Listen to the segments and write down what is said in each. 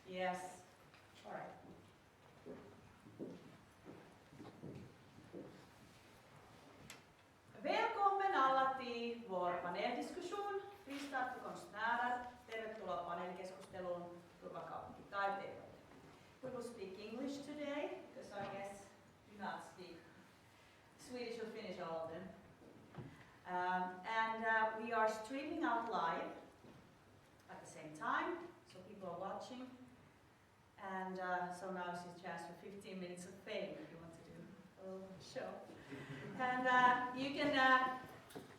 Yes. All right. Välkommen alla till vår paneldiskussion, Fristad för konstnärer. Tervetuloa paneelikeskusteluun Turvakaupunki taiteilijoille. We will speak English today, because I guess do not speak Swedish or Finnish, all of them. We are streaming out live at the same time, so people are watching. And so now is your chance for 15 minutes of fame if you want to do a little show. And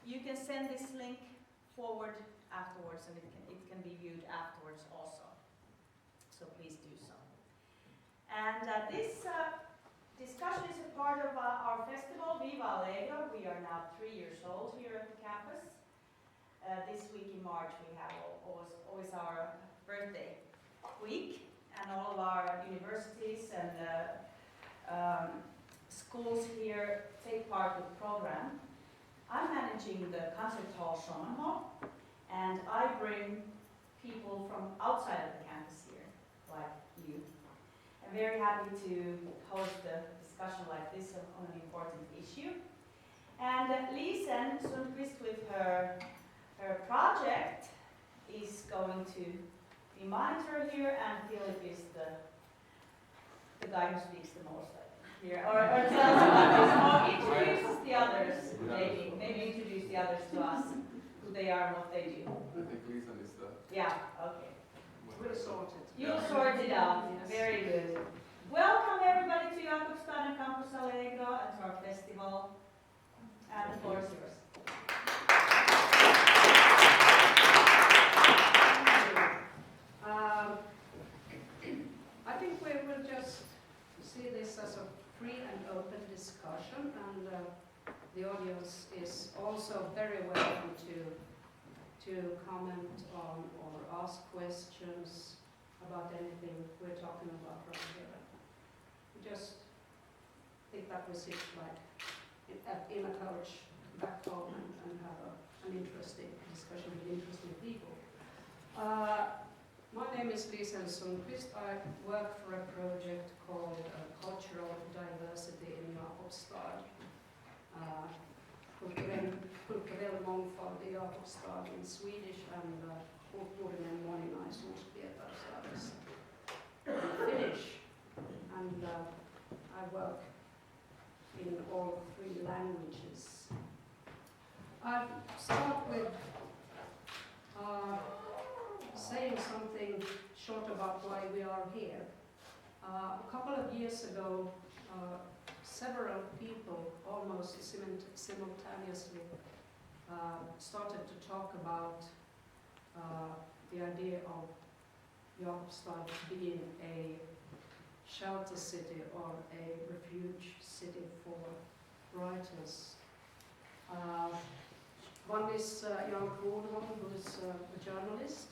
you can send this link forward afterwards, and it can be viewed afterwards also. So please do so. And this discussion is a part of our festival, Viva Allegro. We are now 3 years old here at the campus. This week in March we have always our birthday week, and all of our universities and schools here take part with the program. I'm managing the concert hall, and I bring people from outside of the campus here, like you. I'm very happy to host a discussion like this on an important issue. And Lisen Sundqvist, with her project, is going to be monitored here, and Philip is the guy who speaks the most here, or tells about this, or introduces the others, maybe introduce the others to us, who they are and what they do. I think Lisen is the... Yeah, okay. We'll sort it. You'll sort it out. Yes. Very good. Welcome everybody to Jakobstads Campus Allegro and to our festival. And the floor is yours. I think we will just see this as a free and open discussion, and the audience is also very welcome to comment on or ask questions about anything we're talking about right here. We just think that we sit like in a couch back home and have an interesting discussion with interesting people. My name is Lisen Sundqvist. I work for a project called Cultural Diversity in Jakobstad. Kulturell mångfald i Jakobstad in Swedish, and kulttuurinen moninaisuus Pietarsaaressa in Finnish. And I work in all 3 languages. I'll start with saying something short about why we are here. A couple of years ago, several people almost simultaneously started to talk about the idea of Jakobstad being a shelter city or a refuge city for writers. One is Jan Kronholm, who is a journalist,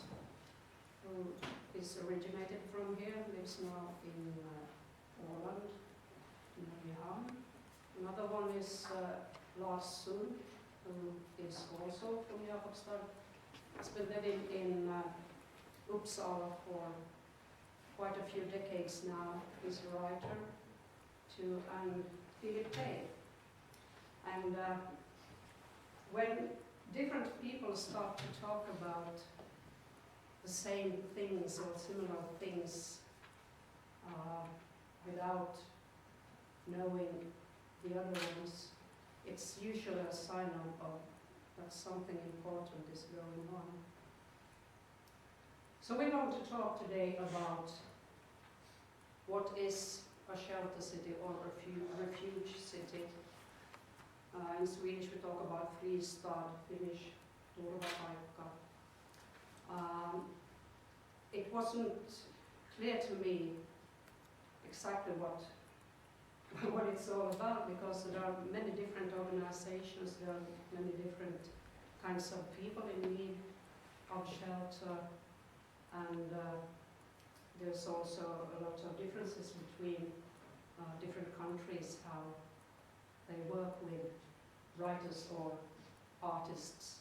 who is originated from here, lives now in Åland, in Mariehamn. Another one is Lars Sund, who is also from Jakobstad. He's been living in Uppsala for quite a few decades now. He's a writer too, and Philip Teir. And when different people start to talk about the same things or similar things without knowing the other ones, it's usually a sign of that something important is going on. So we're going to talk today about what is a shelter city or refuge city. In Swedish we talk about Fristad, Finnish Turvakaupunki. It wasn't clear to me exactly what it's all about, because there are many different organizations, there are many different kinds of people in need of shelter, and there's also a lot of differences between different countries, how they work with writers or artists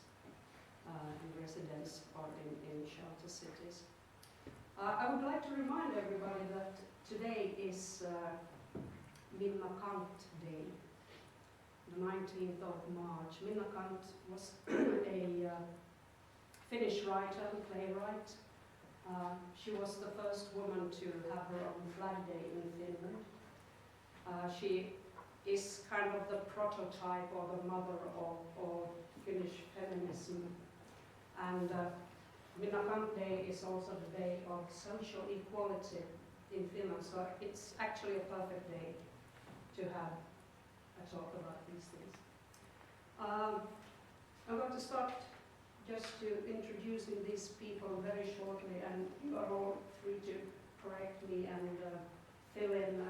in residence or in shelter cities. I would like to remind everybody that today is Minna Kant Day, the 19th of March. Minna Kant was a Finnish writer and playwright. She was the first woman to have her own flag day in Finland. She is kind of the prototype or the mother of Finnish feminism. And Minna Kant Day is also the day of social equality in Finland, so it's actually a perfect day to have a talk about these things. I'm going to start just to introducing these people very shortly, and you are all free to correct me and fill in,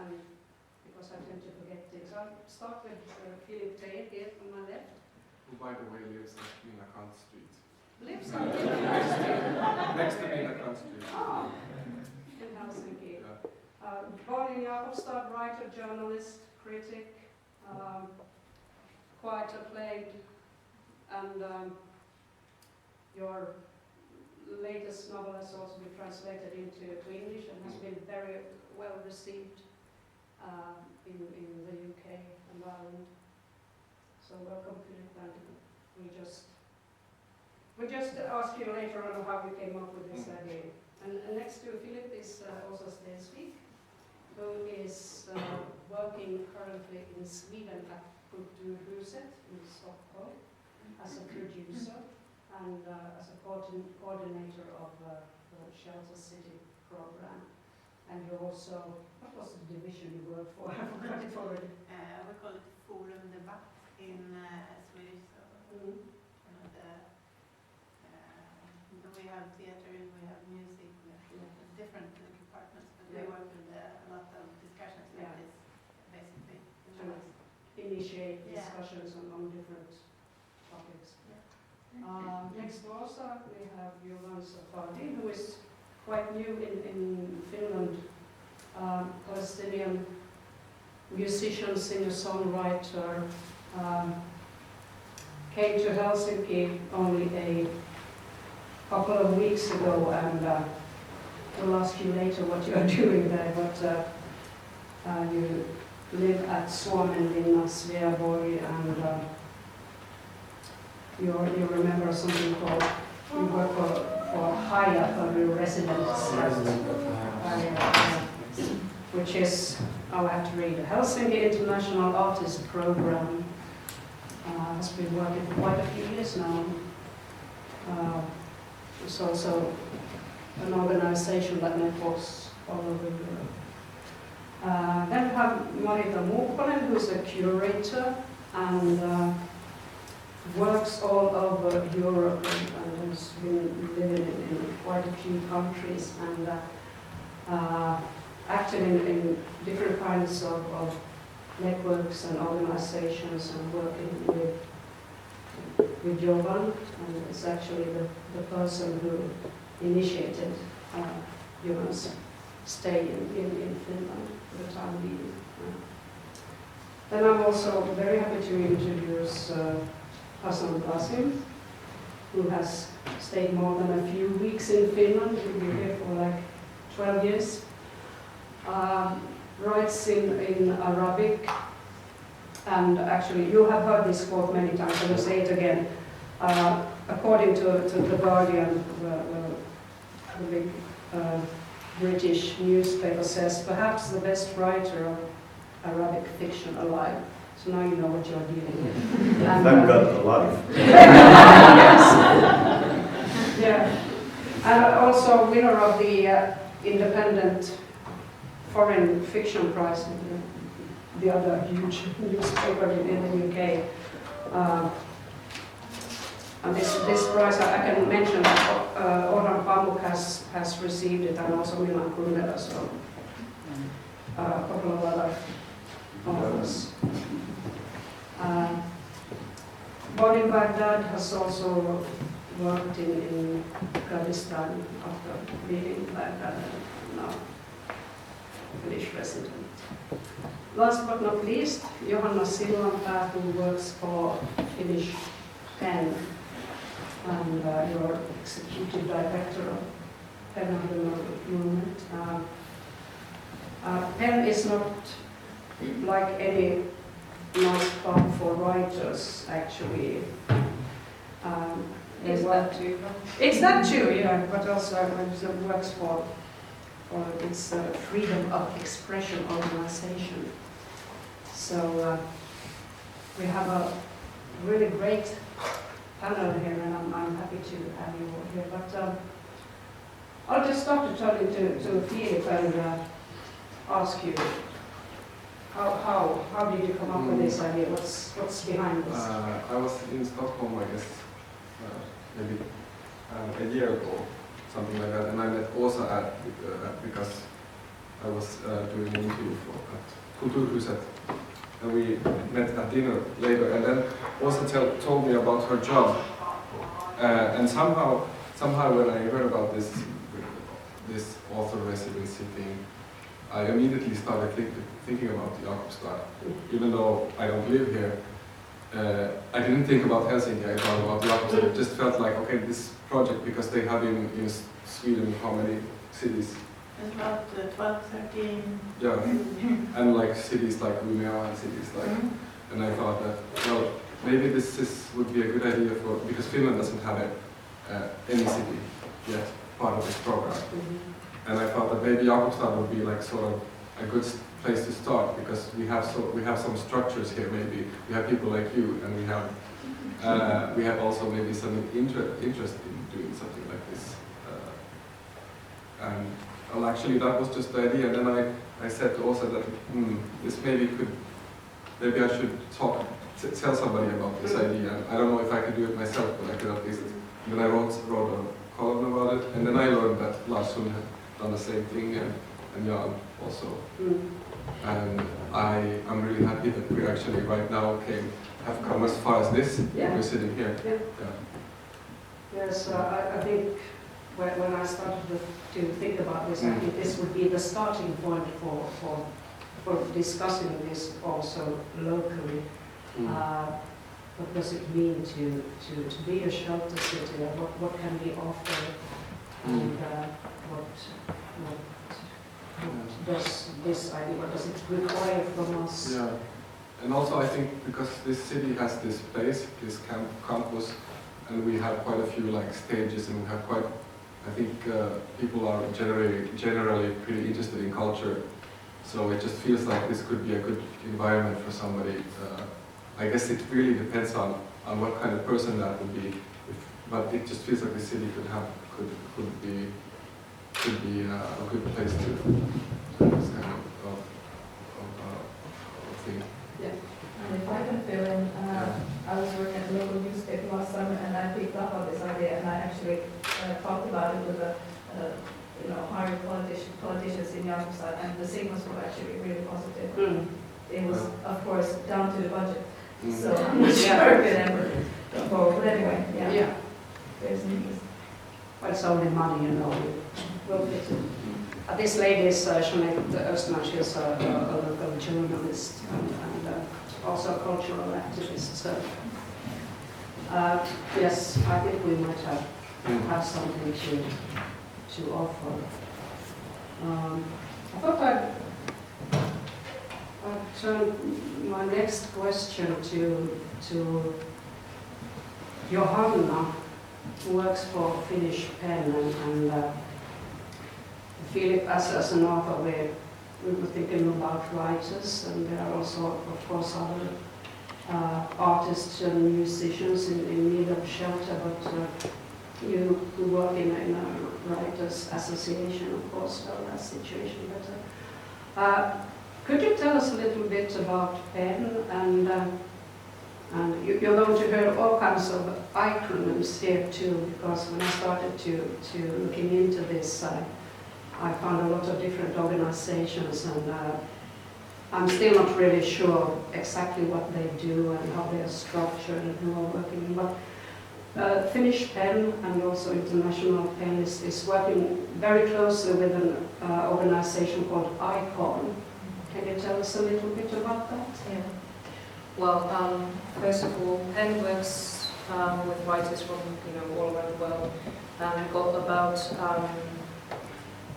because I tend to forget things. I'll start with Philip Teir here on my left. Who, by the way, lives at Minna Kant Street. Lives on Minna Kant Street. Next to Minna Kant Street. Oh, in Helsinki. Yeah. Born in Jakobstads, writer, journalist, critic, quite acclaimed, and your latest novel has also been translated into English and has been very well received in the UK and Ireland. So welcome, Philip, and we'll just ask you later on how you came up with this idea. And next to Philip is Åsa Stensvik, who is working currently in Sweden at Kulturbyrå in Stockholm as a producer and as a coordinator of the Shelter City program. And you also, what was the division you worked for? I forgot it already. We call it Forum Debatt in Swedish. So we have theater, we have music, we have different departments, but we work with a lot of discussions like this, basically. Initiate discussions on different topics. Next to Åsa, we have Johan Safadi, who is quite new in Finland, Palestinian musician, singer, songwriter, came to Helsinki only a couple of weeks ago, and we'll ask you later what you are doing there, but you live at Suomenlinna, Sveaborg, and you remember something called, you work for Haya, or residence, which is, I'll have to read, Helsinki International Artist Program. Has been working for quite a few years now. It's also an organization that networks all over Europe. Then we have Marita Muukkonen, who's a curator and works all over Europe and has been living in quite a few countries and active in different kinds of networks and organizations and working with Jovan, and is actually the person who initiated Jovan's stay in Finland for the time being. Then I'm also very happy to introduce Hassan Blasim, who has stayed more than a few weeks in Finland. He's been here for like 12 years. Writes in Arabic, and actually you have heard this quote many times, I will say it again. According to The Guardian, the big British newspaper says, perhaps the best writer of Arabic fiction alive. So now you know what you're dealing with. Thank God alive. Yes. Yeah. And also winner of the Independent Foreign Fiction Prize, the other huge newspaper in the UK. And this prize, I can mention that Orhan Pamuk has received it, and also Milan Kundera, so a couple of other authors. Born in Baghdad, has also worked in Kurdistan after leaving Baghdad, and now Finnish resident. Last but not least, Johanna Sillanpää, who works for Finnish PEN, and you're executive director of PEN PEN is not like any nice club for writers, actually. Is that too? It's that too, yeah, but also it works for its freedom of expression organization. So we have a really great panel here, and I'm happy to have you all here. But I'll just start to turn to Philip and ask you, how did you come up with this idea? What's behind this? I was in Stockholm, I guess, maybe a year ago, something like that, and I met Åsa because I was doing an interview at Kulturbyrå, and we met at dinner later, and then Åsa told me about her job, and somehow when I heard about this author residency thing, I immediately started thinking about Jakobstad, even though I don't live here. I didn't think about Helsinki, I thought about Jakobstad. It just felt like, okay, this project, because they have in Sweden how many cities? It's about 12, 13. Yeah, and like cities like Umeå and cities like, and I thought that, well, maybe this would be a good idea because Finland doesn't have any city yet part of this program. And I thought that maybe Jakobstad would be like sort of a good place to start, because we have some structures here. Maybe we have people like you, and we have also maybe some interest in doing something like this. And well, actually that was just the idea. And then I said to Åsa that this maybe I should tell somebody about this idea. And I don't know if I could do it myself, but I could at least. And then I wrote a column about it, and then I learned that Lars had done the same thing, and Jan also. And I'm really happy that we actually right now have come as far as this. Yeah. We're sitting here. Yeah. Yes, I think when I started to think about this, I think this would be the starting point for discussing this also locally. What does it mean to be a shelter city? What can we offer? And what does this idea, what does it require from us? Yeah, and also I think because this city has this place, this campus, and we have quite a few like stages, and we have quite, I think people are generally pretty interested in culture, so it just feels like this could be a good environment for somebody. I guess it really depends on what kind of person that would be, but it just feels like the city could be a good place to do this kind of thing. And if I can fill in, I was working at the local newspaper last summer, and I picked up on this idea, and I actually talked about it with higher politicians in Jakobstad, and the signals were actually really positive. It was, of course, down to the budget, so I'm not sure if it ever go, but anyway, yeah. There's an interest. But it's only money, you know. This lady is Jeanette Östman. She's a local journalist and also a cultural activist. So, yes, I think we might have something to offer. I thought I'd turn my next question to Johanna, who works for Finnish PEN, and Philip, as an author, we were thinking about writers, and there are also, of course, other artists and musicians in need of shelter, but you who work in a writers' association, of course, know that situation better. Could you tell us a little bit about PEN, and you're going to hear all kinds of acronyms here too, because when I started to looking into this, I found a lot of different organizations, and I'm still not really sure exactly what they do and how they are structured and who are working. But Finnish PEN and also International PEN is working very closely with an organization called ICON. Can you tell us a little bit about that? Yeah. Well, first of all, PEN works with writers from all around the world. We've got about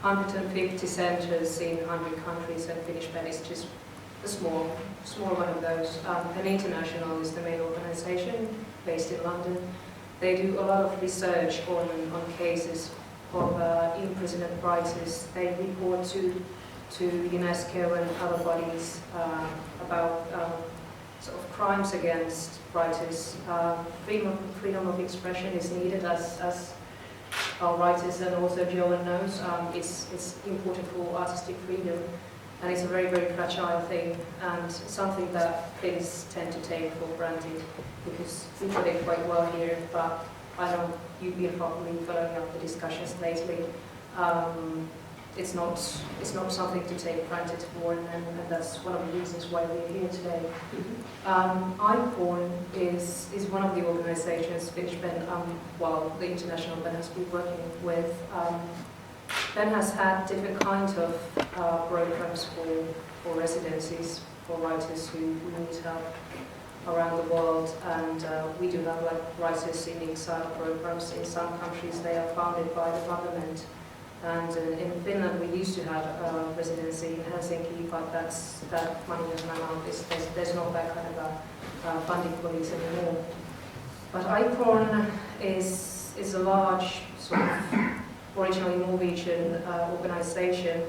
150 centres in 100 countries, and Finnish Pen is just a small one of those. Pen International is the main organisation based in London. They do a lot of research on cases of imprisoned writers. They report to UNESCO and other bodies about sort of crimes against writers. Freedom of expression is needed, as our writers and also Joan knows. It's important for artistic freedom, and it's a very, very fragile thing, and something that Finns tend to take for granted, because we put it quite well here, but I know you've been probably following up the discussions lately. It's not something to take granted for, and that's one of the reasons why we're here today. Avoin is one of the organizations Finnish Pen, the International Pen has been working with. Pen has had different kinds of programs for residencies for writers who need help around the world, and we do have like writers in exile programs. In some countries they are funded by the government. And in Finland, we used to have a residency in Helsinki, but that money has run out. There's not that kind of a funding police anymore. But Avoin is a large, sort of originally Norwegian organization,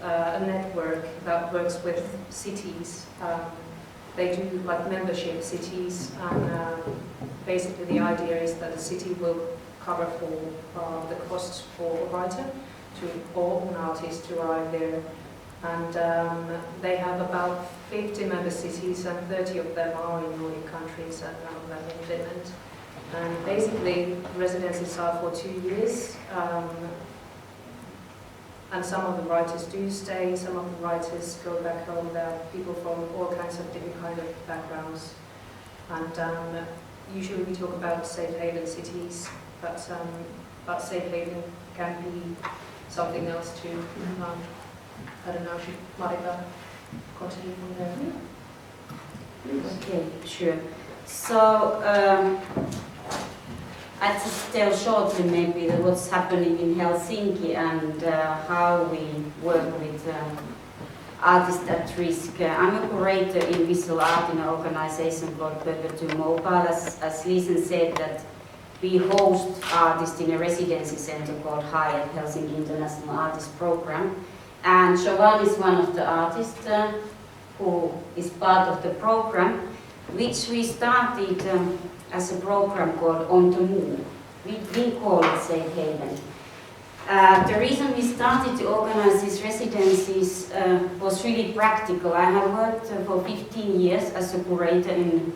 a network that works with cities. They do like membership cities, and basically the idea is that the city will cover for the costs for a writer or an artist to arrive there. And they have about 50 member cities, and 30 of them are in Nordic countries and none of them in Finland. And basically residencies are for 2 years, and some of the writers do stay, some of the writers go back home. There are people from all kinds of different kind of backgrounds, and usually we talk about safe haven cities. But safe haven can be something else too. I don't know, should Marita continue from there? Okay, sure. So I just tell shortly maybe what's happening in Helsinki and how we work with artists at risk. I'm a curator in visual art in an organization called Öppen Mobile. As Lisen said, that we host artists in a residency center called HI at Helsinki International Artist Program. And Joan is one of the artists who is part of the program, which we started as a program called On the Move. We didn't call it Safe Haven. The reason we started to organize these residencies was really practical. I have worked for 15 years as a curator in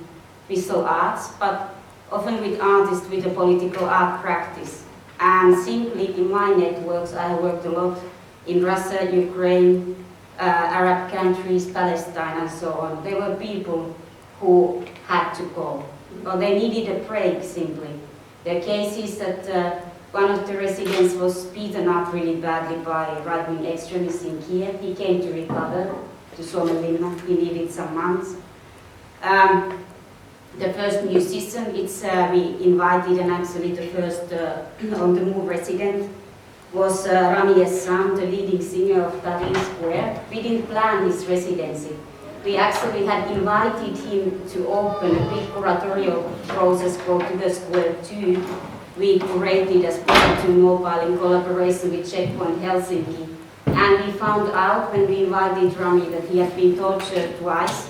visual arts, but often with artists with a political art practice. And simply in my networks, I have worked a lot in Russia, Ukraine, Arab countries, Palestine, and so on. There were people who had to go, or they needed a break simply. There are cases that one of the residents was beaten up really badly by right-wing extremists in Kiev. He came to recover to Suomenlinna. He needed some months. The first musician, we invited, and actually the first On the Move resident was Rami Essam, the leading singer of Tahrir Square. We didn't plan his residency. We actually had invited him to open a big curatorial process called The Square 2. We curated as Kurator Mobile in collaboration with Checkpoint Helsinki. And we found out when we invited Rami that he had been tortured twice,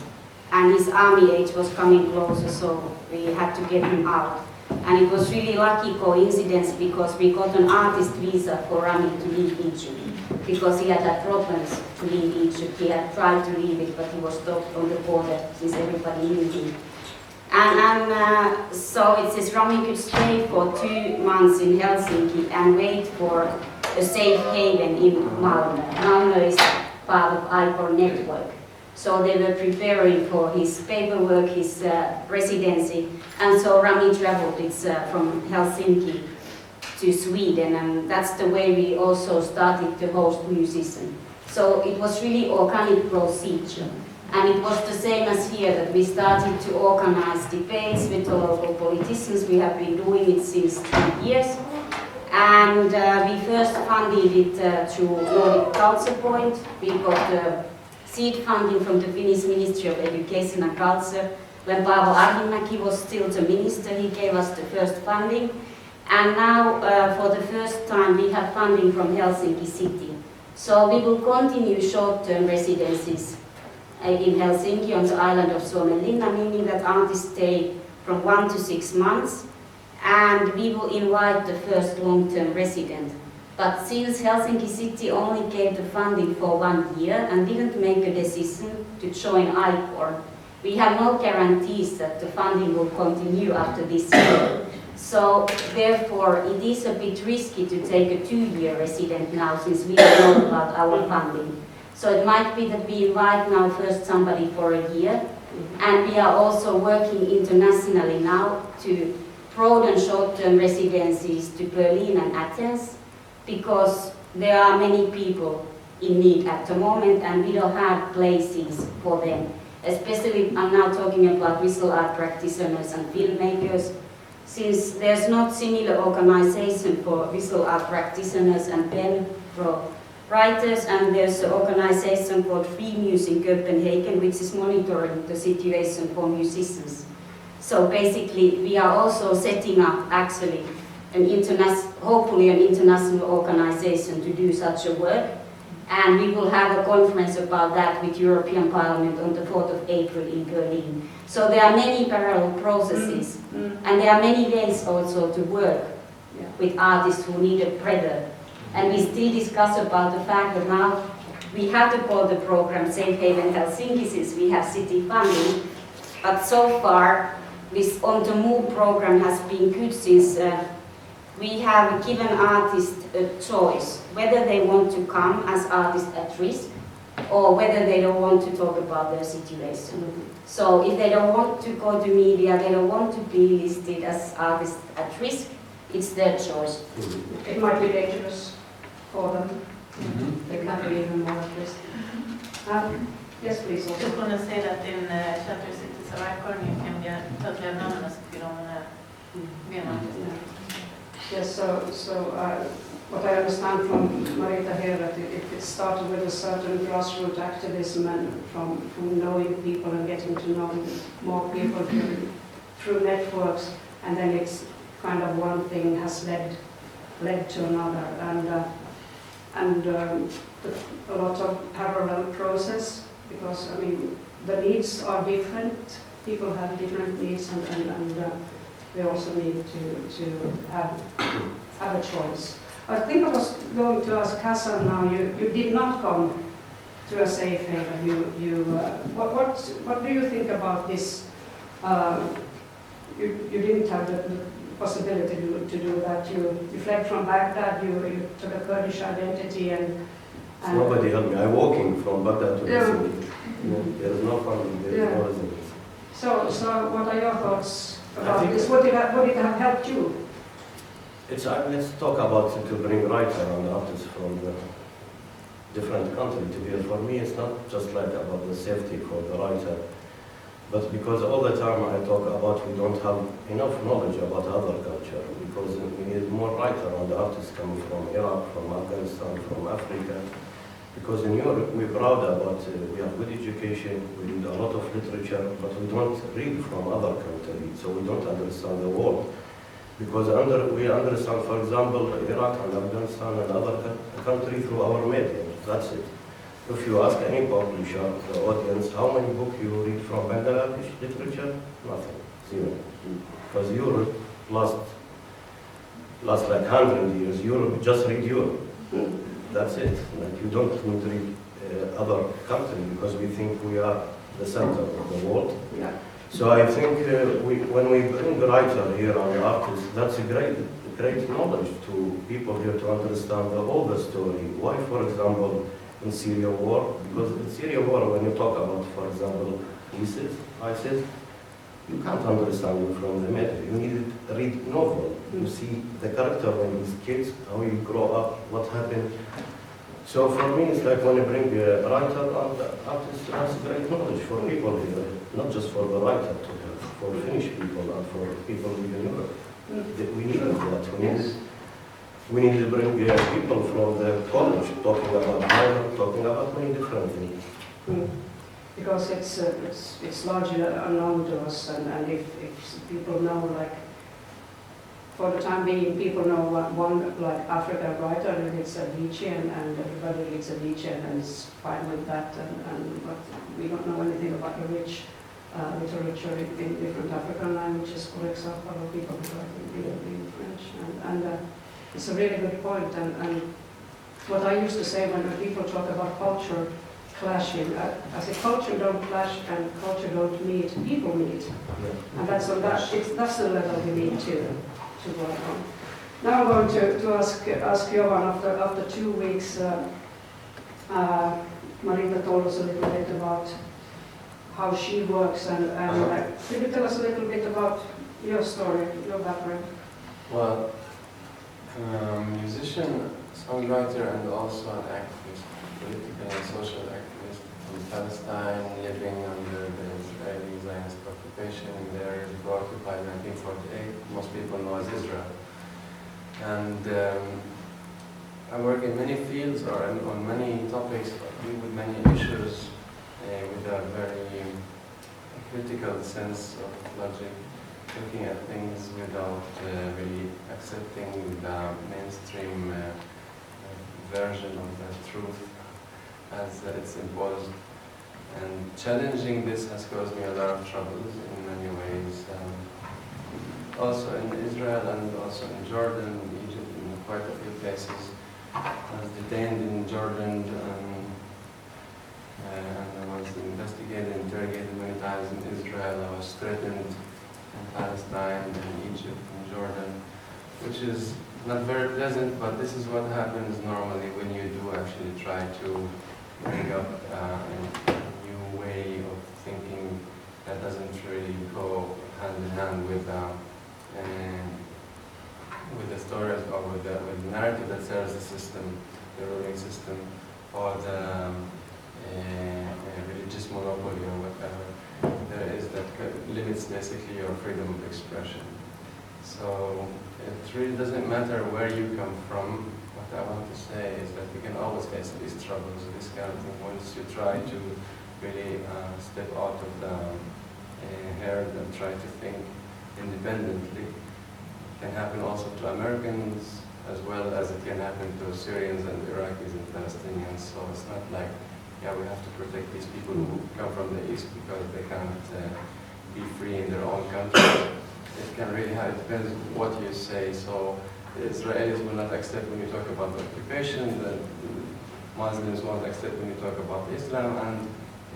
and his army age was coming closer, so we had to get him out. And it was really lucky coincidence because we got an artist visa for Rami to leave Egypt, because he had had problems to leave Egypt. He had tried to leave it, but he was stopped on the border since everybody knew him. And so it says Rami could stay for 2 months in Helsinki and wait for a safe haven in Malmö. Malmö is part of Avoin network. So they were preparing for his paperwork, his residency, and so Rami traveled from Helsinki to Sweden, and that's the way we also started to host musicians. So it was really organic procedure, and it was the same as here, that we started to organize debates with the local politicians. We have been doing it since 3 years, And we first funded it through Nordic Culture Point. We got seed funding from the Finnish Ministry of Education and Culture. When Paavo Arhimäki was still the minister, he gave us the first funding. And now, for the first time, we have funding from Helsinki City. So we will continue short-term residencies in Helsinki on the island of Suomenlinna, meaning that artists stay from 1 to 6 months. And we will invite the first long-term resident. But since Helsinki City only gave the funding for 1 year and didn't make a decision to join ICOR, we have no guarantees that the funding will continue after this year. So therefore, it is a bit risky to take a 2-year resident now, since we don't know about our funding. So it might be that we invite now first somebody for a year, and we are also working internationally now to broaden short-term residencies to Berlin and Athens, because there are many people in need at the moment, and we don't have places for them. Especially, I'm now talking about visual art practitioners and filmmakers, since there's not similar organization for visual art practitioners and pen for writers, and there's an organization called Free Music in Copenhagen, which is monitoring the situation for musicians. So basically, we are also setting up actually hopefully an international organization to do such a work. And we will have a conference about that with European Parliament on the 4th of April in Berlin. So there are many parallel processes, and there are many ways also to work with artists who need a breather. And we still discuss about the fact that now we have to call the program Safe Haven Helsinki, since we have city funding. But so far, this On the Move program has been good, since we have given artists a choice whether they want to come as artists at risk or whether they don't want to talk about their situation. So if they don't want to go to media, they don't want to be listed as artists at risk, it's their choice. It might be dangerous for them. They can be even more at risk. Yes, please. I just want to say that in shelter cities of ICOR, you can be totally anonymous if you don't want to be an artist. Yes, so what I understand from Marita here, that it started with a certain grassroots activism and from knowing people and getting to know more people through networks, and then it's kind of one thing has led to another, and a lot of parallel process, because I mean the needs are different. People have different needs, and they also need to have a choice. I think I was going to ask Hassan now. You did not come to a safe haven. What do you think about this? You didn't have the possibility to do that. You fled from Baghdad. You took a Kurdish identity and nobody helped me. I'm walking from Baghdad to Helsinki. There is no funding. There is no residence. So what are your thoughts about this? Would it have helped you? Let's talk about to bring writer and artists from the different countries together. For me, it's not just like about the safety for the writer, but because all the time I talk about we don't have enough knowledge about other culture, because we need more writer and artists coming from Iraq, from Afghanistan, from Africa. Because in Europe we're proud about we have good education, we read a lot of literature, but we don't read from other countries, so we don't understand the world. Because we understand, for example, Iraq and Afghanistan and other countries through our media. That's it. If you ask any publisher, the audience, how many books you read from Bangladesh literature? Nothing. Zero. Because Europe last like 100 years, Europe just read Europe. That's it. Like you don't need to read other countries, because we think we are the center of the world. Yeah. So I think when we bring the writer here and the artist, that's a great knowledge to people here to understand the whole story. Why, for example, in Syria war? Because in Syria war, when you talk about, for example, ISIS, you can't understand it from the media. You need to read novel. You see the character when he's kids, how he grow up, what happened. So for me, it's like when you bring a writer and the artist, that's great knowledge for people here, not just for the writer to have, for Finnish people and for people in Europe. We need that. We need we need to bring people from the college talking about minor, talking about many different things. Because it's largely unknown to us, and if people know, like, for the time being, people know one like African writer, and it's a Nietzschean, and everybody reads a Nietzschean and is fine with that, but we don't know anything about the rich literature in different African languages, for example, or people who write in French, and it's a really good point, and what I used to say when people talk about culture clashing, I say culture don't clash and culture don't meet, people meet, and that's the level we need to work on. Now I'm going to ask Johan, after 2 weeks, Marita told us a little bit about how she works, and could you tell us a little bit about your story, your background? Well, musician, songwriter, and also an activist, political and social activist from Palestine, living under the Israeli Zionist occupation in the area occupied in 1948, most people know as Israel. And I work in many fields or on many topics, with many issues, with a very critical sense of logic, looking at things without really accepting the mainstream version of the truth as it's imposed. And challenging this has caused me a lot of troubles in many ways. Also in Israel and also in Jordan, Egypt, in quite a few places. I was detained in Jordan and I was investigated, interrogated many times in Israel. I was threatened in Palestine, in Egypt, in Jordan, which is not very pleasant, but this is what happens normally when you do actually try to bring up a new way of thinking that doesn't really go hand in hand with the stories or with the narrative that serves the system, the ruling system, or the religious monopoly or whatever there is that limits basically your freedom of expression. So it really doesn't matter where you come from. What I want to say is that we can always face these troubles, this kind of thing, once you try to really step out of the herd and try to think independently. It can happen also to Americans as well as it can happen to Syrians and Iraqis and Palestinians. So it's not like, yeah, we have to protect these people who come from the East because they can't be free in their own country. It can really it depends what you say. So the Israelis will not accept when you talk about the occupation, the Muslims won't accept when you talk about Islam, and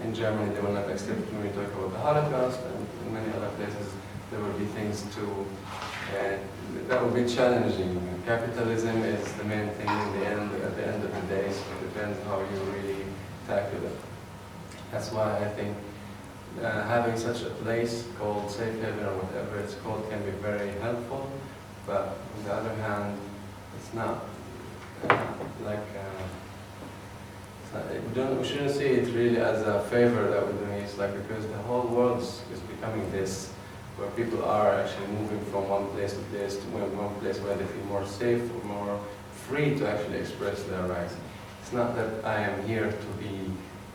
in Germany they will not accept when you talk about the Holocaust, and in many other places there will be things that will be challenging. Capitalism is the main thing at the end of the day, so it depends how you really tackle it. That's why I think having such a place called Safe Haven or whatever it's called can be very helpful, but on the other hand, it's not we shouldn't see it really as a favor that we're doing. It's like because the whole world is becoming this, where people are actually moving from one place to one place where they feel more safe or more free to actually express their rights. It's not that I am here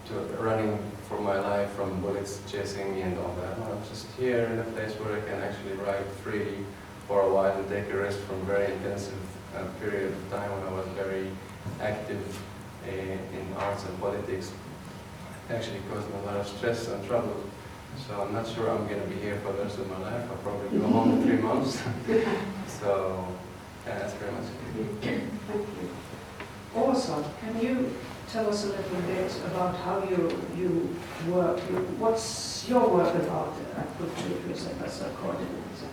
to running for my life from bullets chasing me and all that. No, I'm just here in a place where I can actually write freely for a while and take a rest from a very intensive period of time when I was very active in arts and politics. It actually caused me a lot of stress and trouble. So I'm not sure I'm going to be here for the rest of my life. I'll probably go home in 3 months. So yeah, that's very much it. Thank you. Also, can you tell us a little bit about how you work? What's your work about at Kulturbyrå as a coordinator?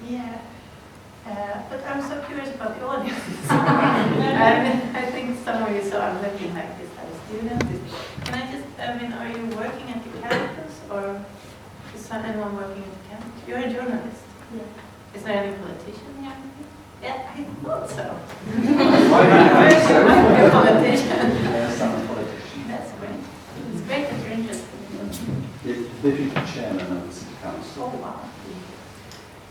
Yeah, but I'm so curious about the audience. I think some of you saw I'm looking like this as a student. Can I just, are you working at the campus or is anyone working at the campus? You're a journalist. Yeah. Is there any politician here? Yeah, I thought so. You might be a politician. Yes, I'm a politician. That's great. It's great that you're interested. Deputy chairman of the city council. Oh, wow.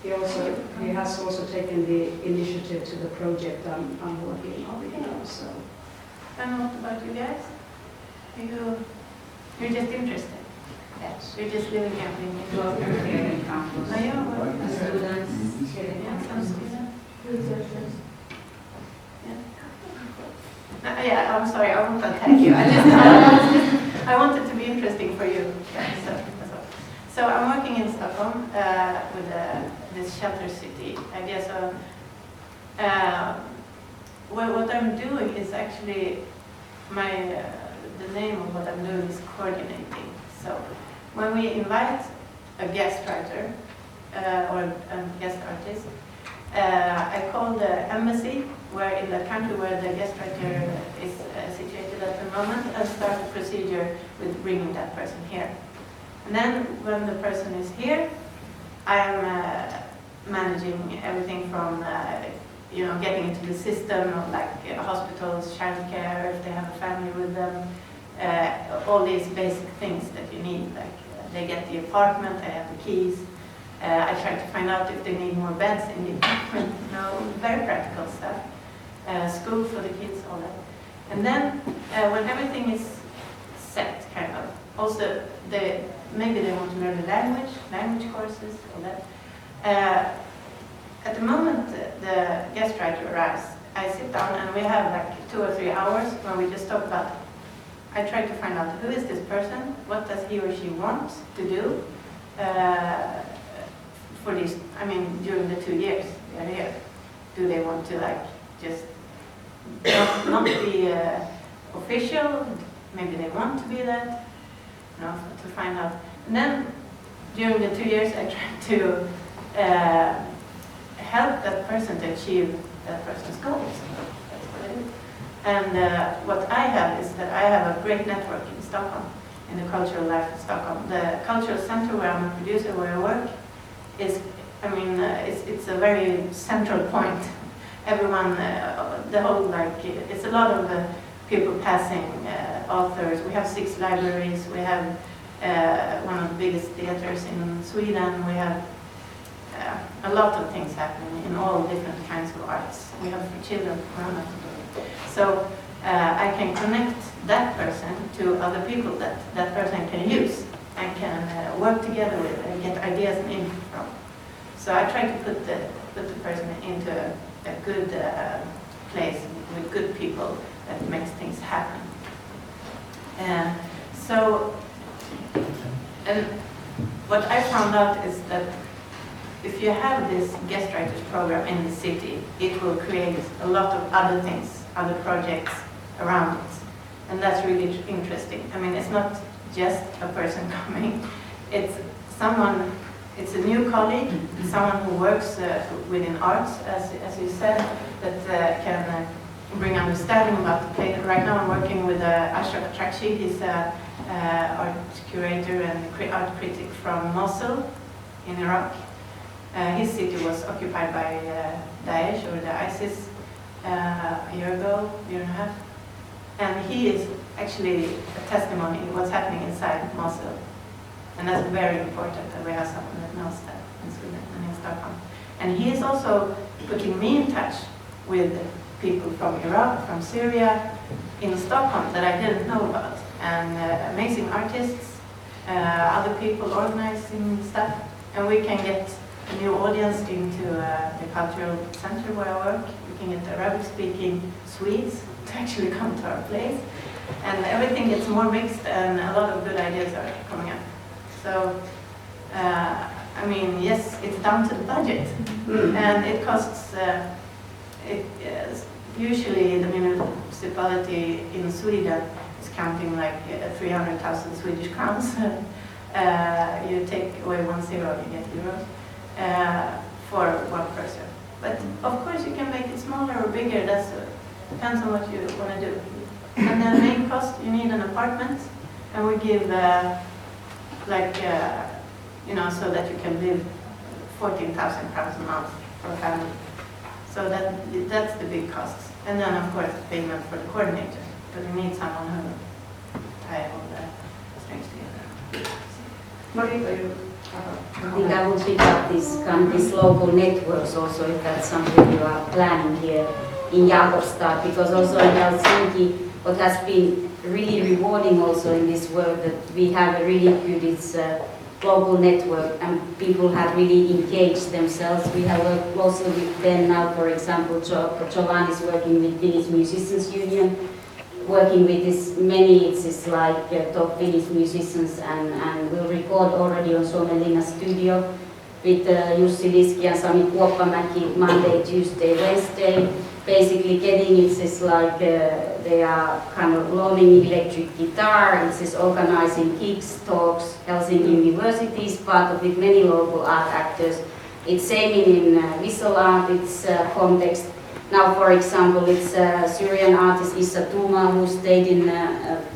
he has also taken the initiative to the project I'm working on, so. And what about you guys? You're just interested? Yes. You're just living here thinking? Here in campus. No, you're working. Students. Yeah, some students. Researchers. Yeah, I'm sorry, I won't attack you. I want it to be interesting for you. Yeah, so, that's all. So I'm working in Stockholm with this shelter city idea. So what I'm doing is actually the name of what I'm doing is coordinating. So when we invite a guest writer or a guest artist, I call the embassy, where in the country where the guest writer is situated at the moment, and start a procedure with bringing that person here. And then when the person is here, I am managing everything from getting into the system of like hospitals, childcare, if they have a family with them, all these basic things that you need, like they get the apartment, I have the keys. I try to find out if they need more beds in the apartment, very practical stuff. School for the kids, all that. And then when everything is set, kind of, also maybe they want to learn the language courses, all that. At the moment the guest writer arrives, I sit down and we have like 2 or 3 hours when we just talk about, I try to find out who is this person, what does he or she want to do for these, during the 2 years they are here. Do they want to like just not be official? Maybe they want to be that, to find out. And then during the 2 years I try to help that person to achieve that person's goals. That's what I do. And what I have is that I have a great network in Stockholm, in the cultural life of Stockholm. The cultural center where I'm a producer, where I work, is, it's a very central point. Everyone, the whole, it's a lot of people passing, authors. We have 6 libraries. We have one of the biggest theaters in Sweden. We have a lot of things happening in all different kinds of arts. We have for children, so I can connect that person to other people that that person can use and can work together with and get ideas and input from. So I try to put the person into a good place with good people that makes things happen. And what I found out is that if you have this guest writers program in the city, it will create a lot of other things, other projects around it. And that's really interesting. It's not just a person coming, it's someone, it's a new colleague, someone who works within arts, as you said, that can bring understanding about the place. Right now I'm working with Ashraf Trakshi. He's an art curator and art critic from Mosul in Iraq. His city was occupied by Daesh or the ISIS a year and a half. And he is actually a testimony of what's happening inside Mosul. And that's very important that we have someone that knows that in Sweden and in Stockholm. And he is also putting me in touch with people from Iraq, from Syria, in Stockholm that I didn't know about. And amazing artists, other people organizing stuff. And we can get a new audience into the cultural center where I work. We can get Arabic-speaking Swedes to actually come to our place. And everything gets more mixed and a lot of good ideas are coming up. So, yes, it's down to the budget. And it costs, usually the municipality in Sweden is counting like 300,000 Swedish crowns. You take away 1 zero, you get euros. For one person. But of course you can make it smaller or bigger, that depends on what you want to do. And then main cost, you need an apartment, and we give so that you can live 14,000 crowns a month for a family. So that's the big costs. And then of course payment for the coordinator, because you need someone who tie all the strings together. Marita, you have a I think I will pick up these local networks also, if that's something you are planning here in Jakobstad, because also in Helsinki, what has been really rewarding also in this work that we have a really good global network and people have really engaged themselves. We have worked closely with them now, for example, Giovanni is working with Finnish Musicians Union, working with it's like top Finnish musicians and we'll record already on Suomenlinna studio with Jussi Liski and Sami Kuoppamäki Monday, Tuesday, Wednesday. Basically getting it's like they are kind of loaning electric guitar, it's organizing gigs, talks, Helsinki University is part of it, many local art actors. It's same in visual art, it's context. Now for example it's Syrian artist Issa Tuma who stayed in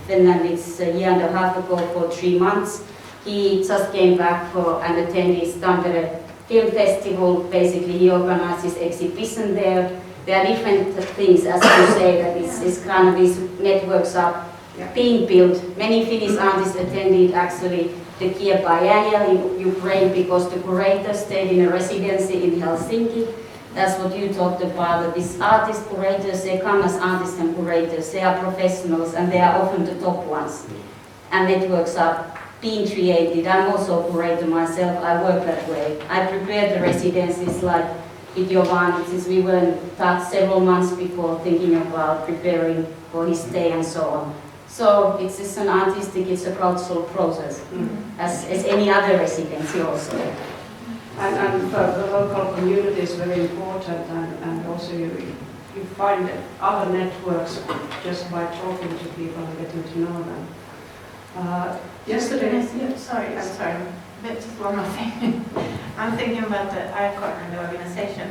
Finland it's a year and a half ago for 3 months. He just came back and attended Tampere Film Festival, basically he organizes exhibition there. There are different things, as you say, that it's kind of these networks are being built. Many Finnish artists attended actually the Kiev Biennial in Ukraine because the curator stayed in a residency in Helsinki. That's what you talked about, that these artists, curators, they come as artists and curators. They are professionals and they are often the top ones. And networks are being created. I'm also a curator myself, I work that way. I prepare the residencies like with Giovanni, since we were in touch several months before thinking about preparing for his stay and so on. So it's just an artistic, it's a cultural process, as any other residency also. And for the local community is very important, and also you find other networks just by talking to people and getting to know them. Yesterday, Sorry, I'm sorry. But just one more thing. I'm thinking about the ICON and the organization.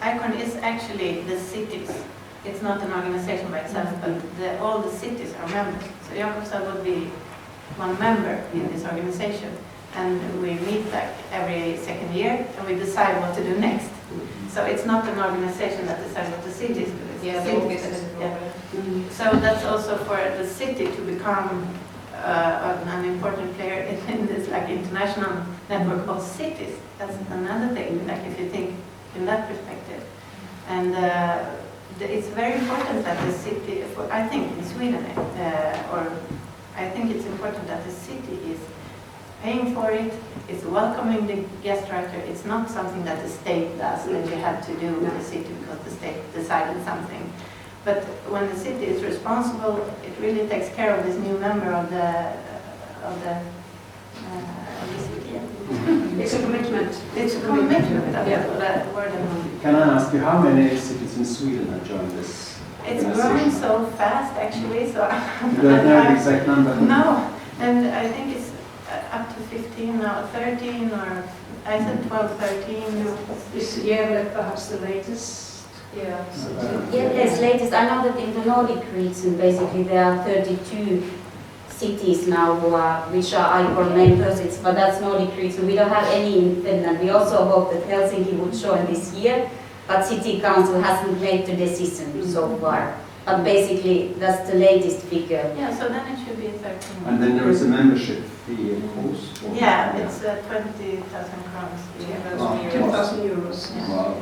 ICON is actually the cities. It's not an organization by itself, but all the cities are members. So Jakobstad would be one member in this organization. And we meet like every second year and we decide what to do next. So it's not an organization that decides what the cities do. It's the cities. So that's also for the city to become an important player in this like international network of cities. That's another thing, like if you think in that perspective. And it's very important that the city, I think in Sweden, I think it's important that the city is paying for it, it's welcoming the guest writer. It's not something that the state does, that you have to do with the city because the state decided something. But when the city is responsible, it really takes care of this new member of the city. It's a commitment. It's a commitment. That word. Can I ask you how many cities in Sweden have joined this? It's growing so fast, actually. So you don't know the exact number? No, and I think it's up to 15 now, 13, or I said 12, 13. This year, perhaps the latest. Yes, latest. I know that in the Nordic region, basically there are 32 cities now which are ICON members, but that's Nordic region. We don't have any in Finland. We also hope that Helsinki would join this year, but City Council hasn't made the decision so far. But basically, that's the latest figure. Yeah, so then it should be 13. And then there is a membership fee, of course. Yeah, it's 20,000 crowns. 2,000 euros. Yeah. Wow,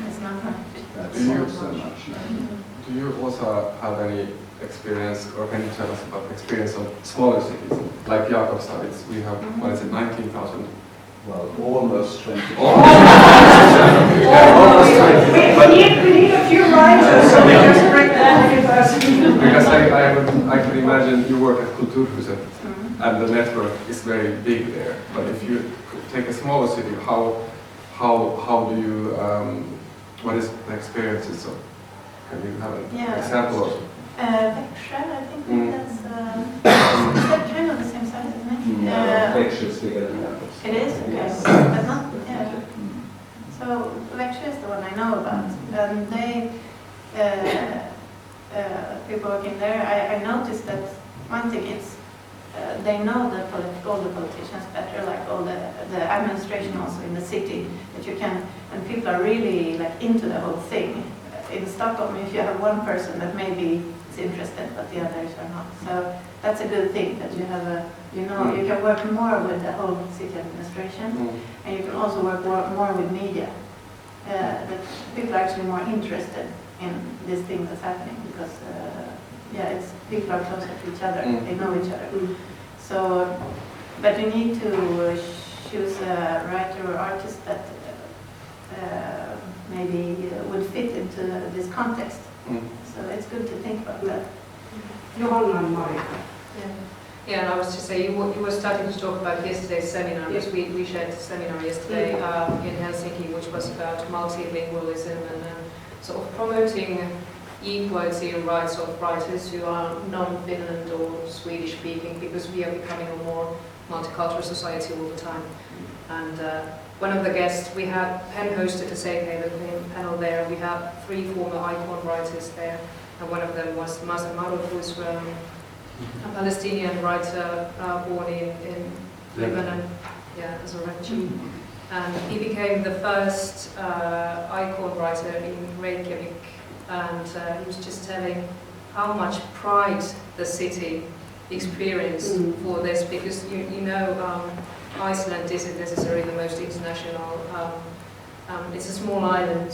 It's not much. that's not so much. No. Do you also have any experience, or can you tell us about the experience of smaller cities? Like Jakobstad, we have, what is it, 19,000? Well, almost 20. We need a few writers, so we just break down the person. Because I could imagine you work at Kulturbyrå, and the network is very big there. But if you take a smaller city, how do you, what is the experiences of? Can you have an example of? Växjö, I think that's kind of the same size, isn't it? Växjö is bigger than that. It is, okay. But not, yeah. So Växjö is the one I know about. And they, people working there, I noticed that one thing is they know all the politicians better, like all the administration also in the city, that you can, and people are really like into the whole thing. In Stockholm, if you have one person that maybe is interested, but the others are not. So that's a good thing that you have a, you know, you can work more with the whole city administration, and you can also work more with media. That people are actually more interested in this thing that's happening because, yeah, it's people are closer to each other, they know each other. So, but you need to choose a writer or artist that maybe would fit into this context. So it's good to think about that. Johanna and Marika. Yeah, and I was to say, you were starting to talk about yesterday's seminar, because we shared a seminar yesterday in Helsinki, which was about multilingualism and sort of promoting equality and rights of writers who are non-Finland or Swedish speaking, because we are becoming a more multicultural society all the time. And one of the guests, we had Penn hosted the same panel there. We have 3 former icon writers there, and one of them was Mazen Maruf, who's a Palestinian writer born in Lebanon, as a refugee. And he became the first icon writer in Reykjavik, and he was just telling how much pride the city experienced for this, because you know Iceland isn't necessarily the most international, it's a small island,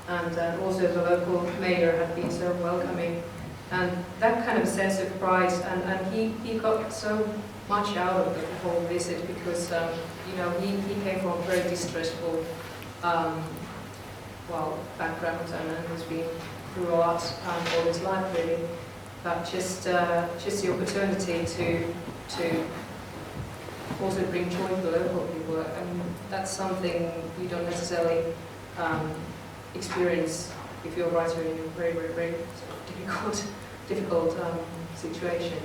and also the local mayor had been so welcoming. And that kind of sense of pride, and he got so much out of the whole visit, because you know, he came from a very distressful background, and has been through art all his life really. But just the opportunity to also bring joy to the local people, and that's something you don't necessarily experience if you're a writer in a very, very, very sort of difficult situation.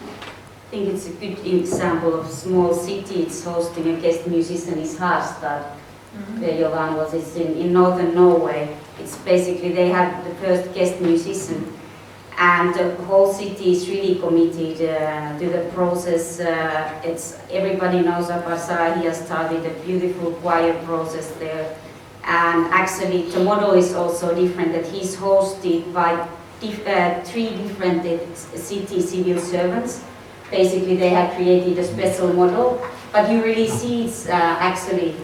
I think it's a good example of small city. It's hosting a guest musician is Harstad, where Johan was. It's in northern Norway. It's basically, they have the first guest musician, and the whole city is really committed to the process. It's everybody knows Apasa. He has started a beautiful choir process there. And actually the model is also different, that he's hosted by 3 different city civil servants. Basically they have created a special model, but you really see it's actually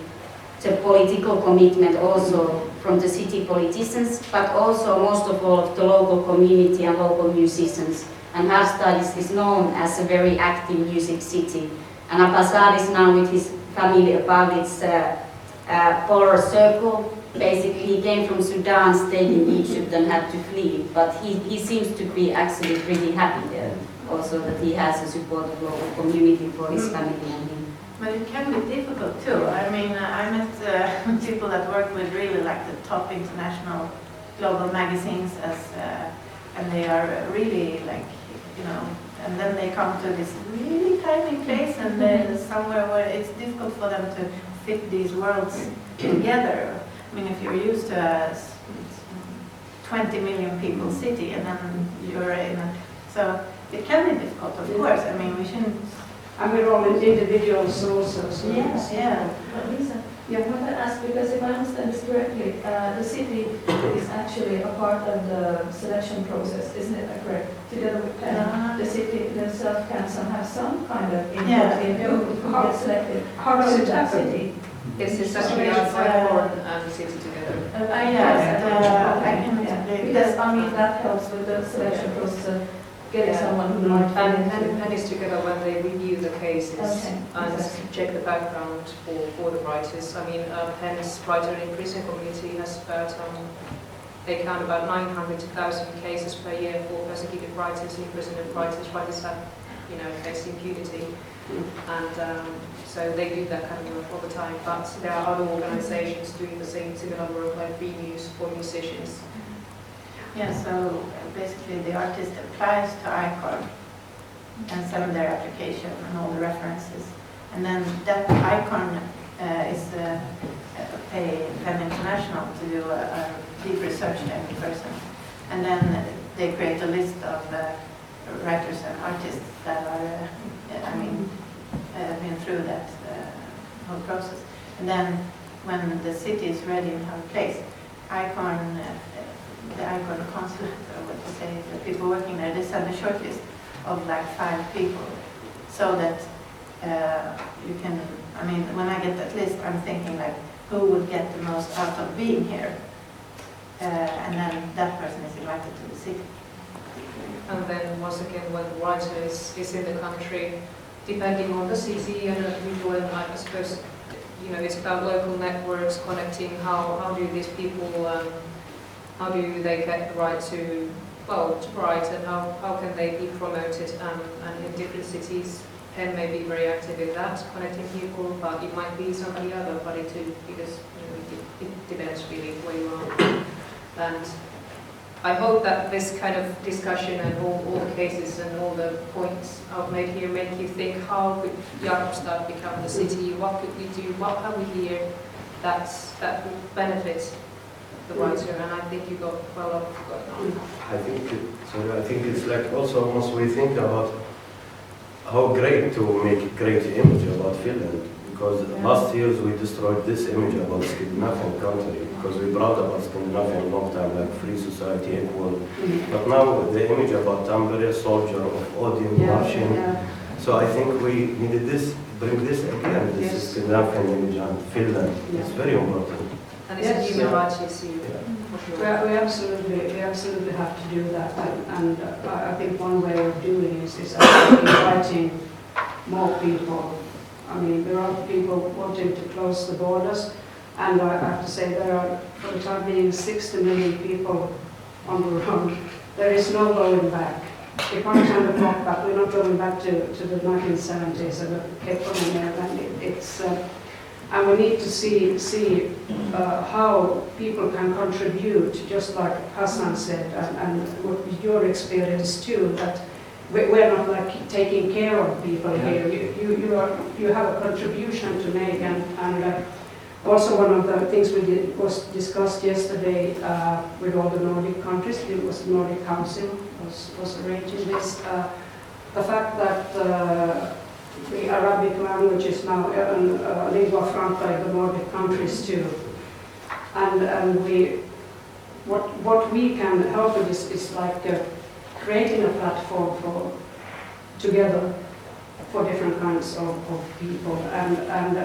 the political commitment also from the city politicians, but also most of all of the local community and local musicians. And Harstad is known as a very active music city. And Apasar is now with his family above its polar circle. Basically, he came from Sudan, stayed in Egypt and had to flee, but he seems to be actually pretty happy there. Also that he has a support of local community for his family and him. But it can be difficult too. I mean, I met people that work with really like the top international global magazines and they are really like, you know, and then they come to this really tiny place and then somewhere where it's difficult for them to fit these worlds together. I mean, if you're used to a 20 million people city and then you're in a, so it can be difficult, of course. I mean, we shouldn't. And we're all individuals also. So Yeah. Lisa, I want to ask, because if I understand this correctly, the city is actually a part of the selection process, isn't it correct? Together with the city themselves can have some kind of input in who gets selected. how does it happen? City. This is actually Avoin and the city together. Because I mean that helps with the selection process of getting someone who might fit into. And it's together when they review the cases and check the background for the writers. I mean, Penn's writer in prison community has about, they count about 900 to 1,000 cases per year for persecuted writers, imprisoned writers. Writers have, you know, faced impunity. And so they do that kind of work all the time. But there are other organizations doing the similar work, like reviews for musicians. Yeah, so basically the artist applies to ICON and send their application and all the references. And then that ICON is pay Penn International to do a deep research on every person. And then they create a list of writers and artists that are, been through that whole process. And then when the city is ready and have a place, ICON, the ICON consulate, or what is say, the people working there, they send a short list of like 5 people, so that you can, I mean, when I get that list, I'm thinking like, who would get the most out of being here? And then that person is invited to the city. And then once again, when the writer is in the country, depending on the city and the people, and I suppose, you know, it's about local networks, connecting how do these people, how do they get the right to, well, to write, and how can they be promoted, and in different cities. Penn may be very active in that, connecting people, but it might be somebody other too, because you know, it depends really where you are. And I hope that this kind of discussion and all the cases and all the points I've made here make you think, how could Jakobstad become the city? What could we do? What have we here that would benefit the writer? And I think you got well up on. I think it's like also once we think about how great to make great image about Finland, because last years we destroyed this image about Scandinavian country, because we brought about Scandinavia a long time, like free society, equal. But now the image about Tampere, soldier of Odin, marching. So I think we needed this, bring this again, this Scandinavian image and Finland. It's very important. And it's a human rights issue. We absolutely have to do that, and I think one way of doing is actually inviting more people. I mean, there are people wanting to close the borders, and I have to say there are, for the time being, 60 million people on the road. There is no going back. We can't turn the clock back. We're not going back to the 1970s and the Kekkonen era, and it's. And we need to see how people can contribute, just like Hassan said, and what your experience too, that we're not like taking care of people here. You have a contribution to make, and also one of the things we did was discussed yesterday with all the Nordic countries. It was the Nordic Council was arranging this. The fact that the Arabic language is now a lingua franca in the Nordic countries too, and what we can help with is like creating a platform for together for different kinds of people, and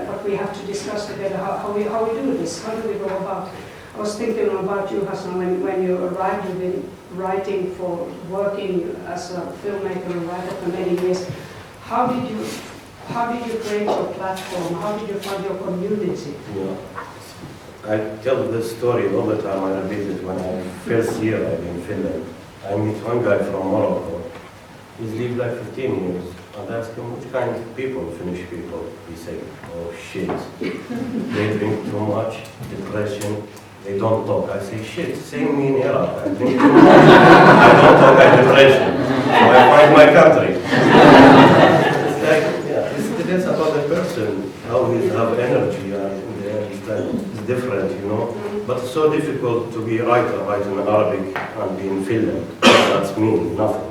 but we have to discuss together how we do this. How do we go about? I was thinking about you, Hassan, when you arrived. You've been writing for working as a filmmaker and writer for many years. How did you create your platform? How did you find your community? I tell this story all the time. I repeat it when I first year in Finland. I meet one guy from Morocco. He's lived like 15 years. I ask him, which kind of people, Finnish people? He said, oh shit. They drink too much, depression, they don't talk. I say, shit, same me in Iraq. I drink too much, I don't talk, I have depression. So I find my country. It's like, it depends about the person, how he have energy, it's different, you know. But it's so difficult to be a writer, write in Arabic and be in Finland. That's me, nothing.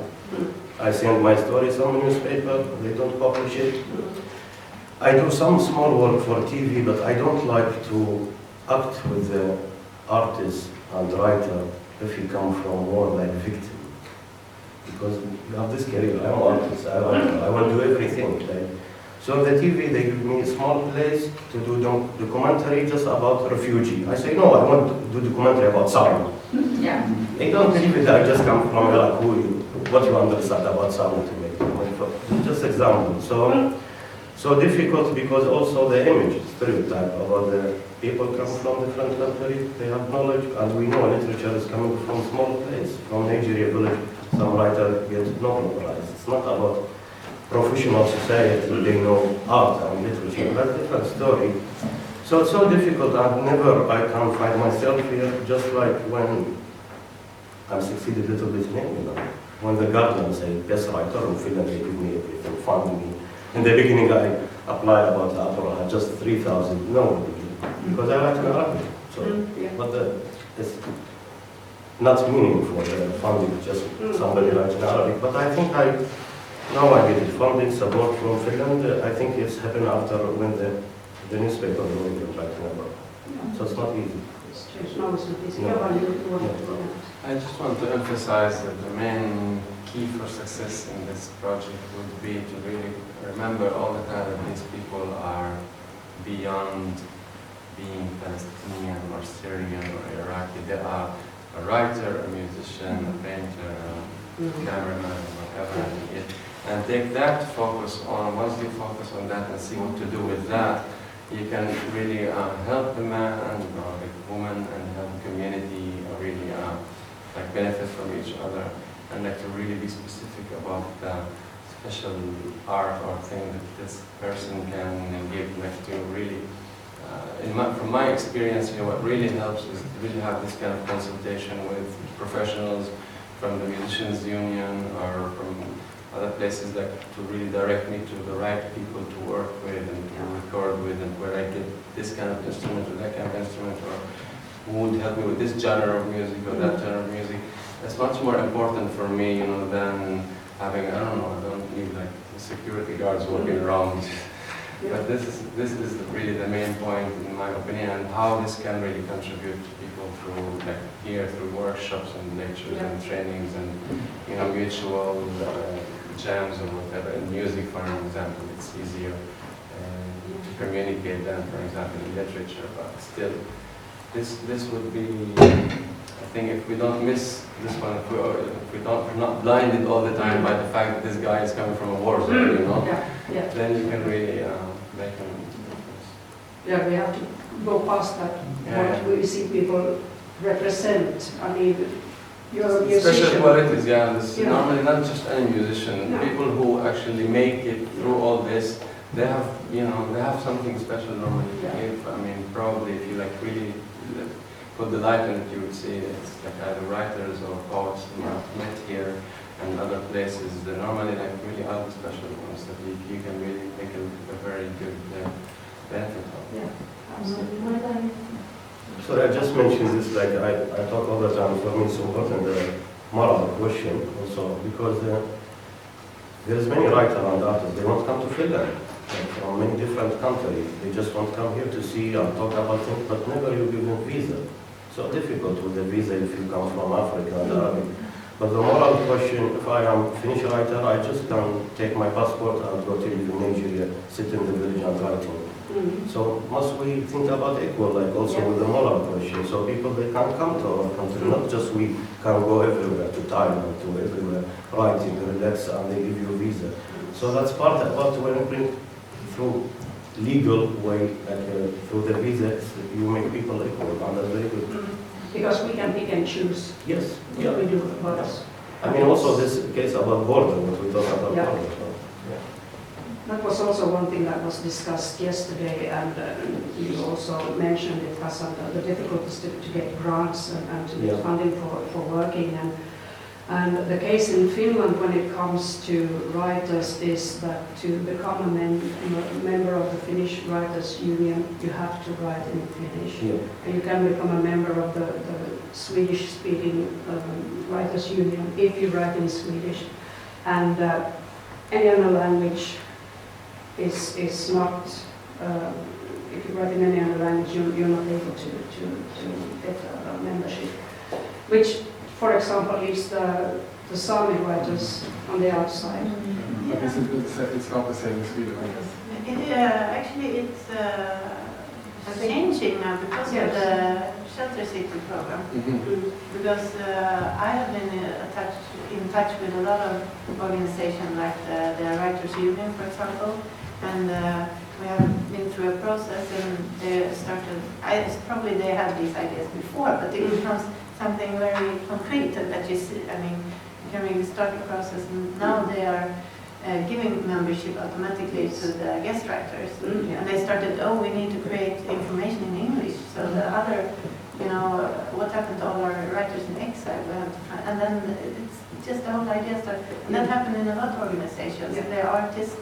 I send my story some newspaper, they don't publish it. I do some small work for TV, but I don't like to act with the artist and writer if you come from more like victim. Because you have this career, I'm an artist, I want to do everything. Like, so the TV, they give me a small place to do documentary just about refugee. I say, no, I want to do documentary about Saudi. Yeah. They don't believe it, I just come from Iraq, what you understand about Saudi to make. Just example. So difficult because also the image, stereotype about the people come from different countries, they have knowledge, and we know literature is coming from small place, from Nigeria village, some writer gets Nobel Prize. It's not about professional society, they know art and literature, that's a different story. So it's so difficult, and never I can find myself here, just like when I'm succeeded a little bit in England. When the Guardian say best writer in Finland, they give me everything, fund me. In the beginning I applied about the opera, I had just 3,000, no, because I like Arabic. So, but it's not meaningful, the funding, just somebody likes Arabic. But I think now I get it, funding, support from Finland. I think it's happened after when the newspaper were writing about. So it's not easy. strange. No, it's not easy. Yeah, but you wanted to comment. I just want to emphasize that the main key for success in this project would be to really remember all the time that these people are beyond being Palestinian or Syrian or Iraqi. They are a writer, a musician, a painter, a cameraman, whatever it is. And take that focus on, once you focus on that and see what to do with that, you can really help the man or the woman and help the community really like benefit from each other, and like to really be specific about the special art or thing that this person can give, like to really, from my experience, what really helps is to really have this kind of consultation with professionals from the musicians union or from other places, like to really direct me to the right people to work with and to record with, and where I get this kind of instrument or that kind of instrument, or who would help me with this genre of music or that genre of music. That's much more important for me, than having, I don't need like security guards walking around. But this is really the main point in my opinion, and how this can really contribute to people through, like here, through workshops and lectures and trainings and, mutual jams or whatever. In music, for example, it's easier to communicate than, for example, in literature. But still, this would be, I think, if we don't miss this one, if we're not blinded all the time by the fact that this guy is coming from a war zone, then you can really make him. Yeah, we have to go past that. What we see people represent. I mean, you're a musician. Special qualities, normally not just any musician. People who actually make it through all this, they have, they have something special normally to give. I mean, probably if you like really put the light in it, you would see it's like either writers or poets who are met here and other places. They're normally like really other special ones that you can really make a very good benefit of. So I just mentioned this, like I talk all the time, for me it's important, the moral question also, because there's many writers and artists, they won't come to Finland from many different countries. They just want to come here to see and talk about things, but never you give them visa. So difficult with the visa if you come from Africa and Arabic. But the moral question, if I am Finnish writer, I just can take my passport and go to Nigeria, sit in the village and writing. So must we think about equal, like also with the moral question, so people they can come to our country, not just we can go everywhere, to Thailand, to everywhere, writing, relax, and they give you a visa. So that's part about when you bring through legal way, like through the visa, you make people equal, and that's very good. Because we can pick and choose. Yes. What we do about us. I mean, also this case about border, what we talk about border. So, That was also one thing that was discussed yesterday, and you also mentioned it, Hassan, the difficulties to get grants and to get funding for working. And the case in Finland when it comes to writers is that to become a member of the Finnish Writers Union, you have to write in Finnish. And you can become a member of the Swedish-speaking Writers Union if you write in Swedish. And any other language is not, if you write in any other language, you're not able to get a membership. Which, for example, leaves the Sami writers on the outside. It's not the same in Sweden, I guess. Actually, it's changing now because of the shelter city program. Because I have been in touch with a lot of organizations like the Writers Union, for example, and we have been through a process, and they started. Probably they had these ideas before, but it becomes something very concrete that you see. I mean, you can really start the process, and now they are giving membership automatically to the guest writers. And they started, we need to create information in English. So the other, what happened to all our writers in exile, we have to find, and then it's just the whole idea started. And that happened in a lot of organizations. There are artists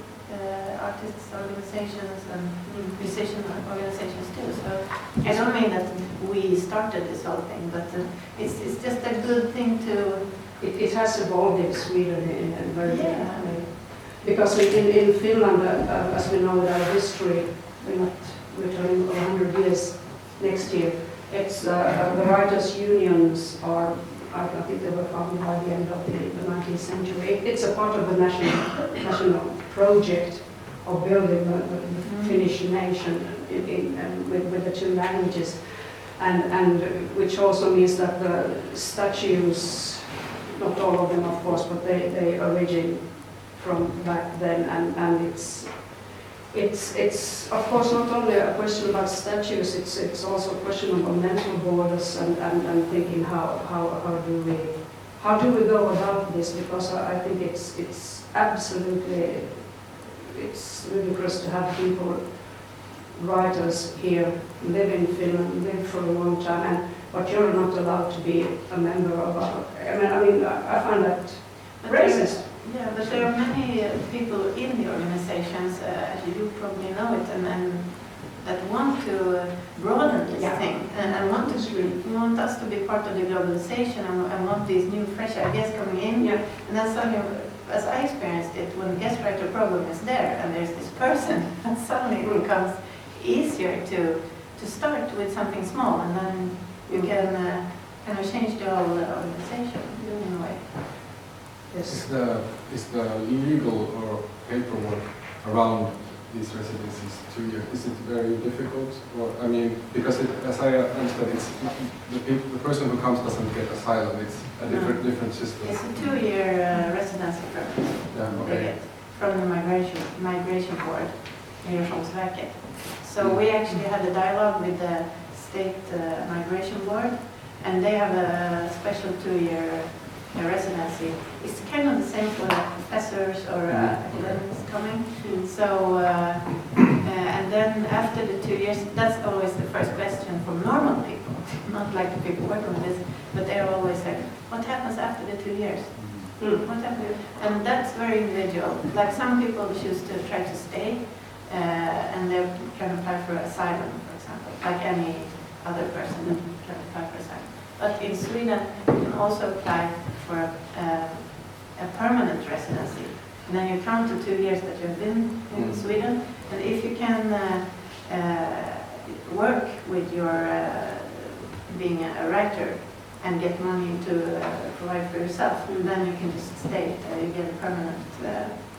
organizations and musician organizations too. So I don't mean that we started this whole thing, but it's just a good thing to. It has evolved in Sweden in a very different way. Because in Finland, as we know, our history, we're not returning 100 years next year, It's the writers' unions are, I think they were founded by the end of the 19th century. It's a part of the national project of building the Finnish nation with the two languages, and which also means that the statues, not all of them of course, but they originate from back then, and it's of course not only a question about statues, it's also a question of mental borders and thinking how do we go about this, because I think it's absolutely, it's ludicrous to have people, writers here, live in Finland, live for a long time, but you're not allowed to be a member of I find that racist. Yeah, but there are many people in the organizations, as you probably know it, and that want to broaden this thing and want us to be part of the globalization and want these new fresh ideas coming in. Yeah. And then suddenly, as I experienced it, when the guest writer program is there and there's this person, and suddenly it becomes easier to start with something small, and then you can kind of change the whole organization in a way. Yes. Is the legal or paperwork around these residencies 2 years, is it very difficult? Or, I mean, because as I understand, it's the person who comes doesn't get asylum, it's a different system. It's a 2-year residency permit they get from the migration board, Migrationsverket. So we actually had a dialogue with the state migration board, and they have a special 2-year residency. It's kind of the same for professors or academics coming. So, and then after the 2 years, that's always the first question from normal people, not like the people working with this, but they're always like, what happens after the 2 years? What happens? And that's very individual. Like some people choose to try to stay, and they can apply for asylum, for example, like any other person that can apply for asylum. But in Sweden, you can also apply for a permanent residency. And then you count the 2 years that you've been in Sweden, and if you can work with your being a writer and get money to provide for yourself, then you can just stay. You get a permanent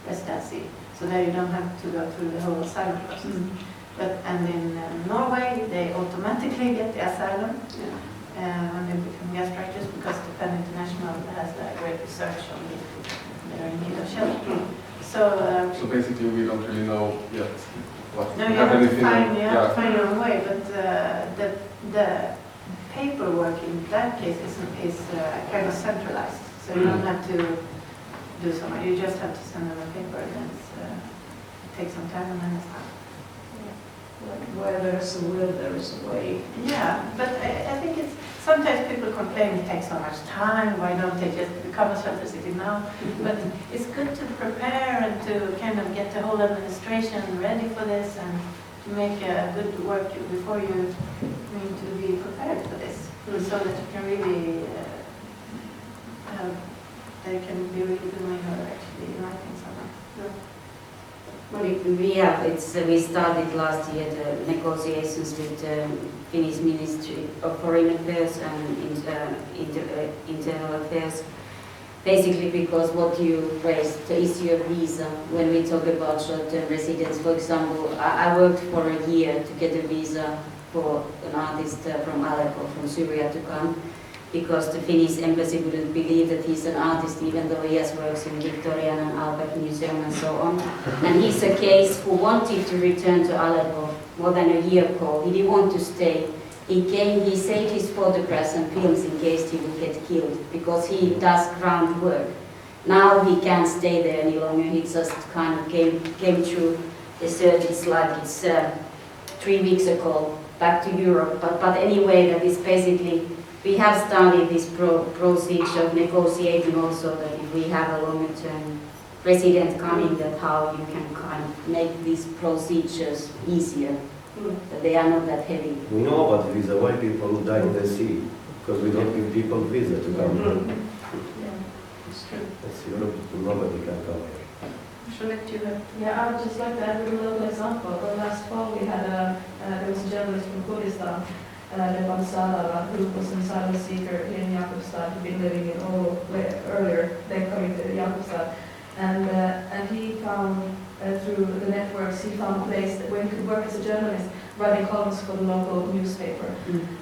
residency, so that you don't have to go through the whole asylum process. And in Norway, they automatically get the asylum. When they become guest writers, because the Öppen International has a great research on these people. They're in need of shelter. So basically we don't really know yet what no, you have to find your own way, but the paperwork in that case is kind of centralized. So you don't have to do so much. You just have to send them a paper, and then it takes some time, and then it's done. Where there is a will, there is a way. Yeah, but I think it's, sometimes people complain it takes so much time, why don't they just become a shelter city now? But it's good to prepare and to kind of get the whole administration ready for this and to make a good work before you need to be prepared for this, so that you can really, they can be really doing or actually writing something. We started last year the negotiations with the Finnish Ministry of Foreign Affairs and Internal Affairs, basically because what you raised, the issue of visa, when we talk about short-term residence, for example, I worked for a year to get a visa for an artist from Allegro, from Syria, to come, because the Finnish embassy wouldn't believe that he's an artist, even though he has works in Victorian and Albert Museum and so on. And he's a case who wanted to return to Aleppo more than a year ago. He didn't want to stay. He came, he saved his photographs and films in case he would get killed, because he does groundwork. Now he can't stay there any longer. He just kind of came through the service like it's 3 weeks ago, back to Europe. But anyway, that is basically, we have started this procedure of negotiating also that if we have a longer term resident coming, that how you can kind of make these procedures easier, that they are not that heavy. We know about visa, why people die in the sea, because we don't give people visa to come here. It's true. It's Europe, nobody can come here. Yeah, I would just like to add a local example. Last fall we had there was a journalist from Kurdistan, Levan Salala, who was an asylum seeker here in Jakobstad, who'd been living in Oulu earlier, then coming to Jakobstad. And he found, through the networks, he found a place where he could work as a journalist, writing columns for the local newspaper.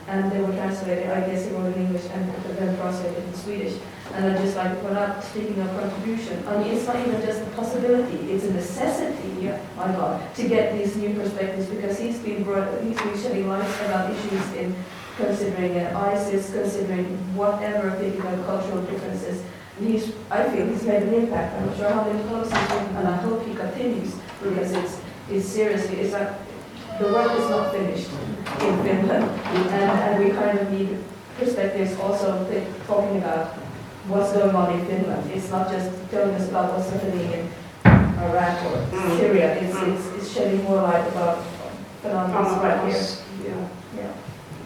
And they were translated, I guess he wrote in English and then translated in Swedish. And I just like, we're not speaking of contribution. I mean, it's not even just a possibility, it's a necessity, my God, to get these new perspectives, because he's been shedding light about issues in considering ISIS, considering whatever political cultural differences. And I feel he's made an impact. I'm not sure how many columns he's written, and I hope he continues, because it's seriously, it's not, the work is not finished in Finland, and we kind of need perspectives also talking about what's going on in Finland. It's not just telling us about what's happening in Iraq or Syria. It's shedding more light about phenomena right here.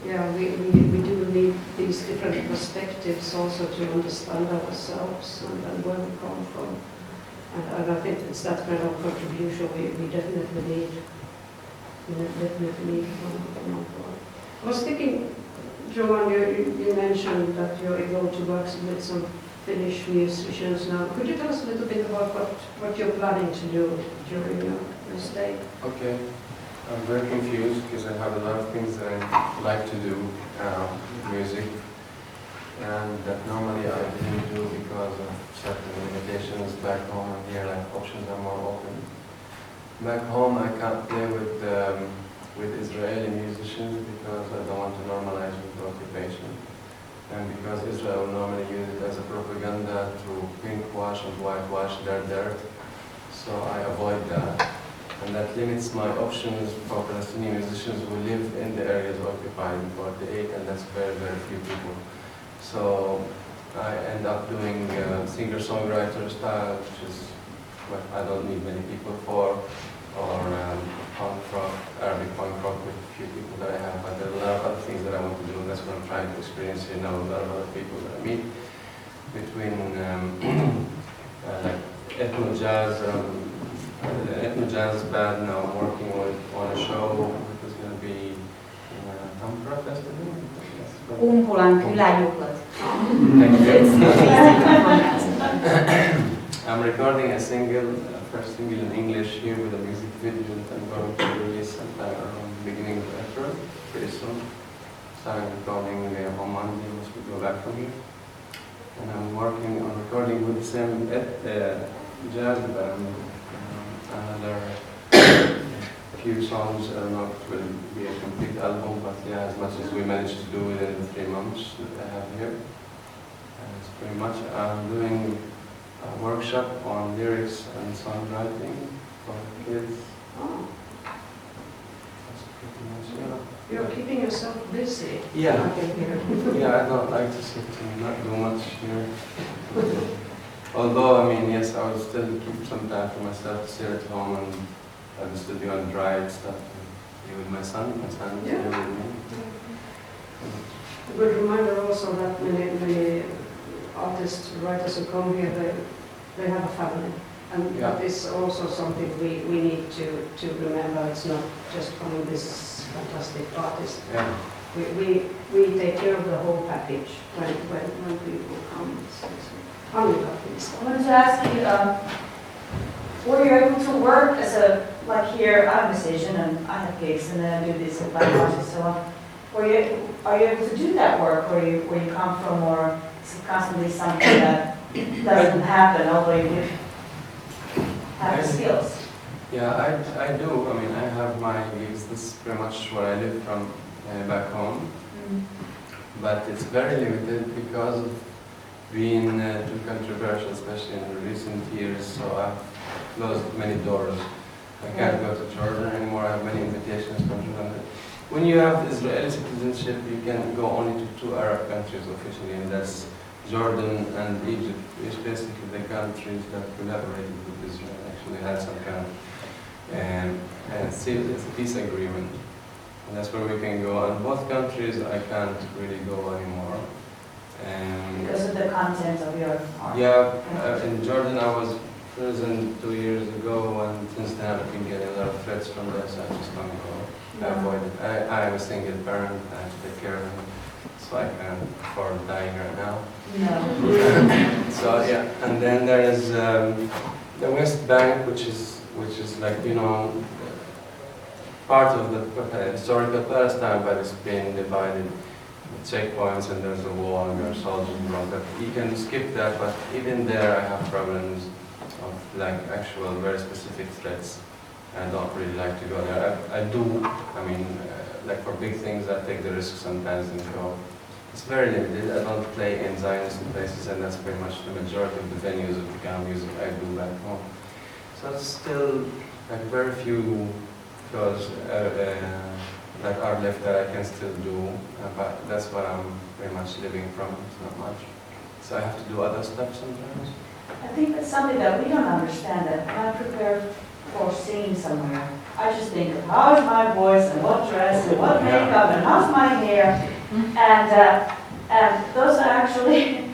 Yeah, we do need these different perspectives also to understand ourselves and where we come from. And I think it's that kind of contribution we definitely need. I was thinking, Johan, you mentioned that you're able to work with some Finnish musicians now. Could you tell us a little bit about what you're planning to do during your stay? Okay. I'm very confused because I have a lot of things that I like to do, music, and that normally I didn't do because of certain limitations back home, and here like options are more open. Back home I can't play with Israeli musicians because I don't want to normalize with the occupation. And because Israel normally use it as a propaganda to pinkwash and whitewash their dirt, so I avoid that. And that limits my options for Palestinian musicians who live in the areas occupied in 48, and that's very, very few people. So I end up doing singer-songwriter style, which is what I don't need many people for, or punk rock, Arabic punk rock with a few people that I have. But there are a lot of other things that I want to do, and that's what I'm trying to experience here now with a lot of other people that I meet. Between like ethno-jazz, ethno jazz band now I'm working on a show which is going to be in a Tampere festival. Kumpulan kyläjuhlat. Thank you. I'm recording a single, first single in English here with a music video that I'm going to release sometime around the beginning of April, pretty soon. So I'm recording on Monday once we go back from here. And I'm working on recording with the same jazz band. Another few songs. I don't know if it will be a complete album, but yeah, as much as we managed to do within the 3 months that I have here. It's pretty much, I'm doing a workshop on lyrics and songwriting for kids. Oh. That's pretty much, yeah. You're keeping yourself busy. Yeah. I can hear. Yeah, I don't like to sit and not do much here. Although, I mean, yes, I would still keep some time for myself to sit at home and at the studio and write stuff and be with my son. My son is here with me. A good reminder also that many artists, writers who come here, they have a family. And that is also something we need to remember. It's not just coming this fantastic artist. Yeah. We take care of the whole package when people come. I wanted to ask you, were you able to work as like here, I'm a musician and I have gigs and then I do this and live and so on. Are you able to do that work where you come from, or is it constantly something that doesn't happen although you have the skills? Yeah, I do. I mean, I have my gigs. This is pretty much where I live from back home. But it's very limited because of being too controversial, especially in the recent years, so I've closed many doors. I can't go to Jordan anymore. I have many invitations from Jordan. When you have Israeli citizenship, you can go only to 2 Arab countries officially, and that's Jordan and Egypt, which basically the countries that collaborated with Israel actually had some kind of peace agreement. And that's where we can go. And both countries, I can't really go anymore. Because of the content of your art? Yeah, in Jordan I was prison 2 years ago, and since then I've been getting a lot of threats from there, so I just don't go. I avoid it. I am a single parent, I have to take care of him, so I can't afford dying right now. No. So yeah, and then there is the West Bank, which is like, you know, part of the historical Palestine, but it's been divided with checkpoints, and there's a wall, and there are soldiers and all that. You can skip that, but even there I have problems of like actual very specific threats. I don't really like to go there. I do, I mean, like for big things I take the risk sometimes and go. It's very limited. I don't play in Zionist places, and that's pretty much the majority of the venues of the kind of music I do back home. So it's still like very few shows that are left that I can still do, but that's what I'm pretty much living from. It's not much. So I have to do other stuff sometimes. I think that's something that we don't understand, that when I prepare for singing somewhere, I just think of how's my voice and what dress and what makeup and how's my hair, and those are actually,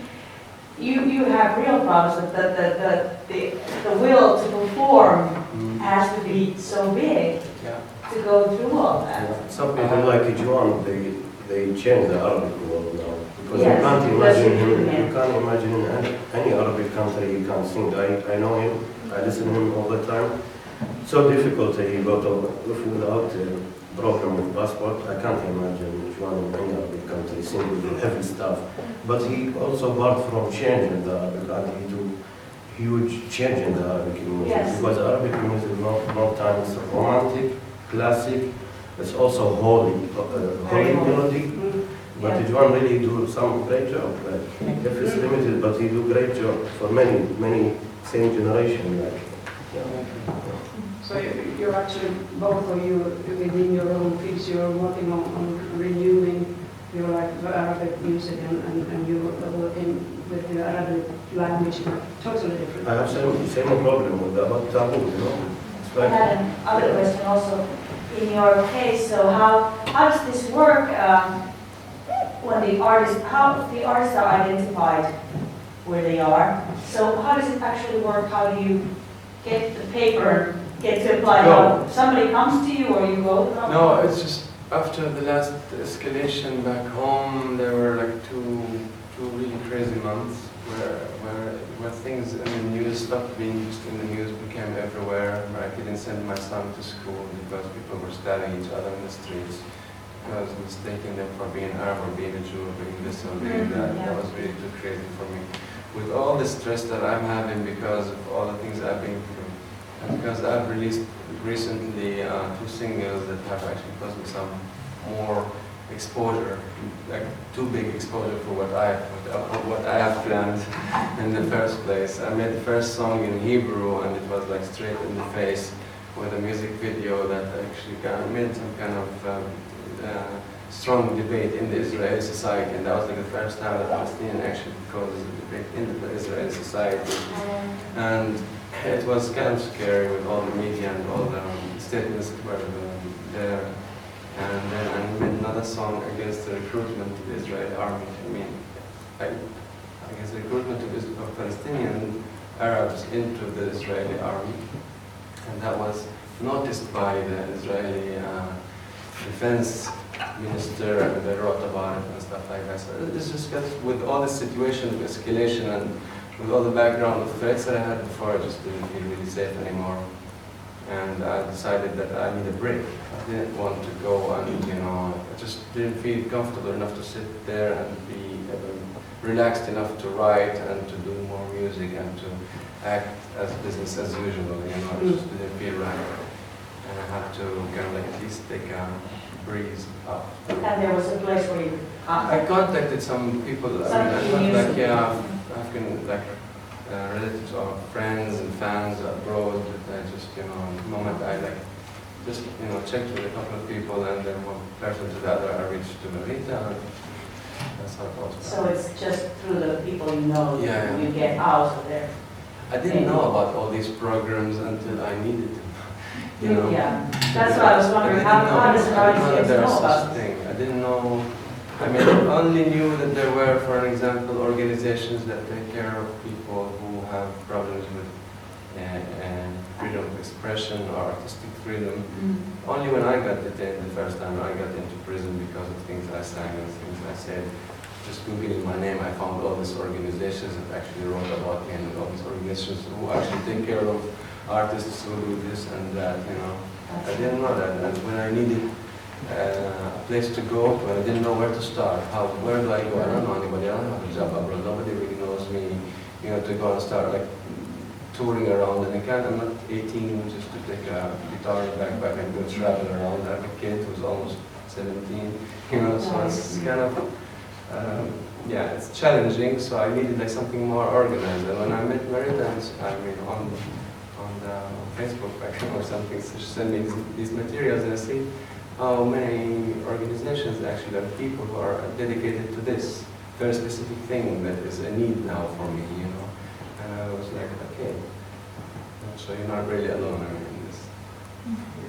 you have real problems, that the will to perform has to be so big to go through all that. Some people like Juan, they change the Arabic word now. Because Yes, you can't imagine him, yeah. you can't imagine in any Arabic country he can't sing. I know him, I listen to him all the time. So difficult he got without a problem with passport. I can't imagine Juan in any Arabic country singing the heavy stuff. But he also barred from changing the Arabic, and he do huge change in the Arabic music. Yes. Because Arabic music long time is romantic, classic, it's also holy melody. But Yeah. Juan really do some great job. Like, if it's limited, but he do great job for many same generation. Like, So you're actually, both of you, within your own fields, you're working on renewing your like the Arabic music, and you're working with the Arabic language, totally different. I have same problem with the about taboo, you know. It's I like, had another question also in your case. So how does this work when the artists are identified where they are? So how does it actually work? How do you get the paper, get to apply? No. Somebody comes to you, or you go? No, it's just after the last escalation back home, there were like two really crazy months where things in the news stopped being just in the news, became everywhere. Where I couldn't send my son to school because people were stabbing each other in the streets because mistaking them for being Arab or being a Jew or being this or being that. That was really too crazy for me. With all the stress that I'm having because of all the things I've been through, and because I've released recently 2 singles that have actually caused me some more exposure, like too big exposure for what I have planned in the first place. I made the first song in Hebrew, and it was like straight in the face with a music video that actually kind of made some kind of strong debate in the Israeli society, and that was like the first time that Palestinian actually caused a debate in the Israeli society. And it was kind of scary with all the media and all the statements that were there. And then I made another song against the recruitment to the Israeli army. I mean, against the recruitment of Palestinian Arabs into the Israeli army. And that was noticed by the Israeli defense minister, and they wrote about it and stuff like that. So this just got, with all the situation of escalation and with all the background of threats that I had before, I just didn't feel really safe anymore. And I decided that I need a break. I didn't want to go and, I just didn't feel comfortable enough to sit there and be relaxed enough to write and to do more music and to act as business as usual, I just didn't feel right. And I had to kind of like at least take a breeze up. And there was a place where you I contacted some people, African relatives or friends and fans abroad. I just, the moment I checked with a couple of people, and then one person to the other, I reached to Marita, and that's how it was. So it's just through the people you know Yeah. you get out of there. I didn't know about all these programs until I needed them. Yeah, that's what I was wondering. How does an artist get to know about this? I didn't know. I mean, I only knew that there were, for example, organizations that take care of people who have problems with freedom of expression or artistic freedom. Only when I got detained the first time, I got into prison because of things I sang and things I said. Just Googling my name, I found all these organizations that actually wrote about me, and all these organizations who actually take care of artists who do this and that, you know. I didn't know that, and when I needed a place to go, when I didn't know where to start, where do I go? I don't know anybody, I don't have a job abroad, nobody really knows me, you know, to go and start like touring around, and again, I'm not 18 just to take a guitar and backpack and go travel around. I have a kid who's almost 17, you know, so it's kind of, yeah, it's challenging, so I needed like something more organized. And when I met Marita, I mean, on Facebook or something, she sent me these materials, and I see how many organizations actually are people who are dedicated to this very specific thing that is a need now for me, you know. And I was like, okay, so you're not really alone in this.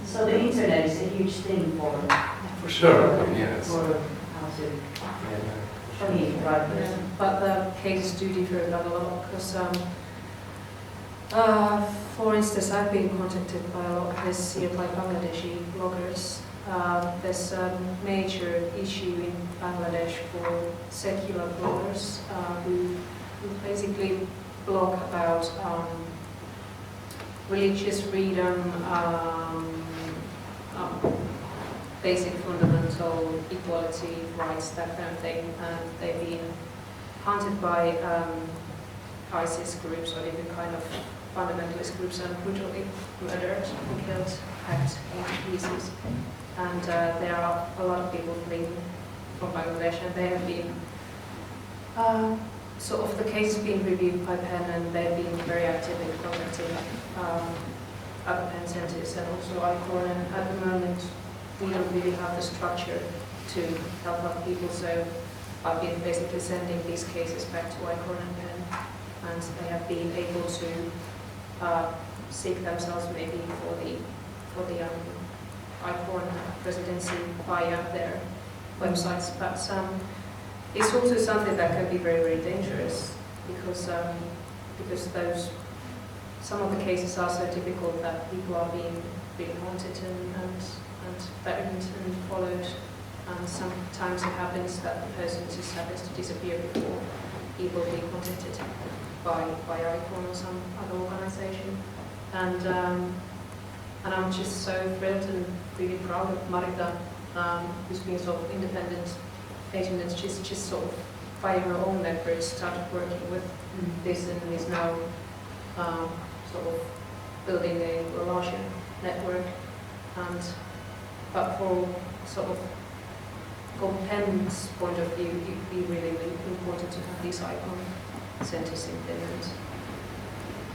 So the internet is a huge thing for sure, I mean, yes. For how to, for me, right? Yeah, but the cases do differ quite a lot, because for instance, I've been contacted by a lot of this here by Bangladeshi bloggers. There's a major issue in Bangladesh for secular bloggers who basically blog about religious freedom, basic fundamental equality, rights, that kind of thing. And they've been hunted by ISIS groups or different kind of fundamentalist groups and brutally murdered and killed, hacked into pieces. And there are a lot of people fleeing from Bangladesh, and they have been sort of the case has been reviewed by PEN, and they've been very active in contacting other PEN centres and also Avoin. And at the moment, we don't really have the structure to help out people, so I've been basically sending these cases back to Avoin and PEN, and they have been able to seek themselves maybe for the Avoin presidency via their websites, but it's also something that can be very, very dangerous because some of the cases are so difficult that people are being really haunted and threatened and followed, and sometimes it happens that the person just happens to disappear before people being contacted by Avoin or some other organization. And I'm just so thrilled and really proud of Marita, who's been sort of independent agent, and she's just sort of by her own efforts started working with this and is now sort of building a larger network. But for sort of from PEN's point of view, it would be really, really important to have these icon centres in Finland.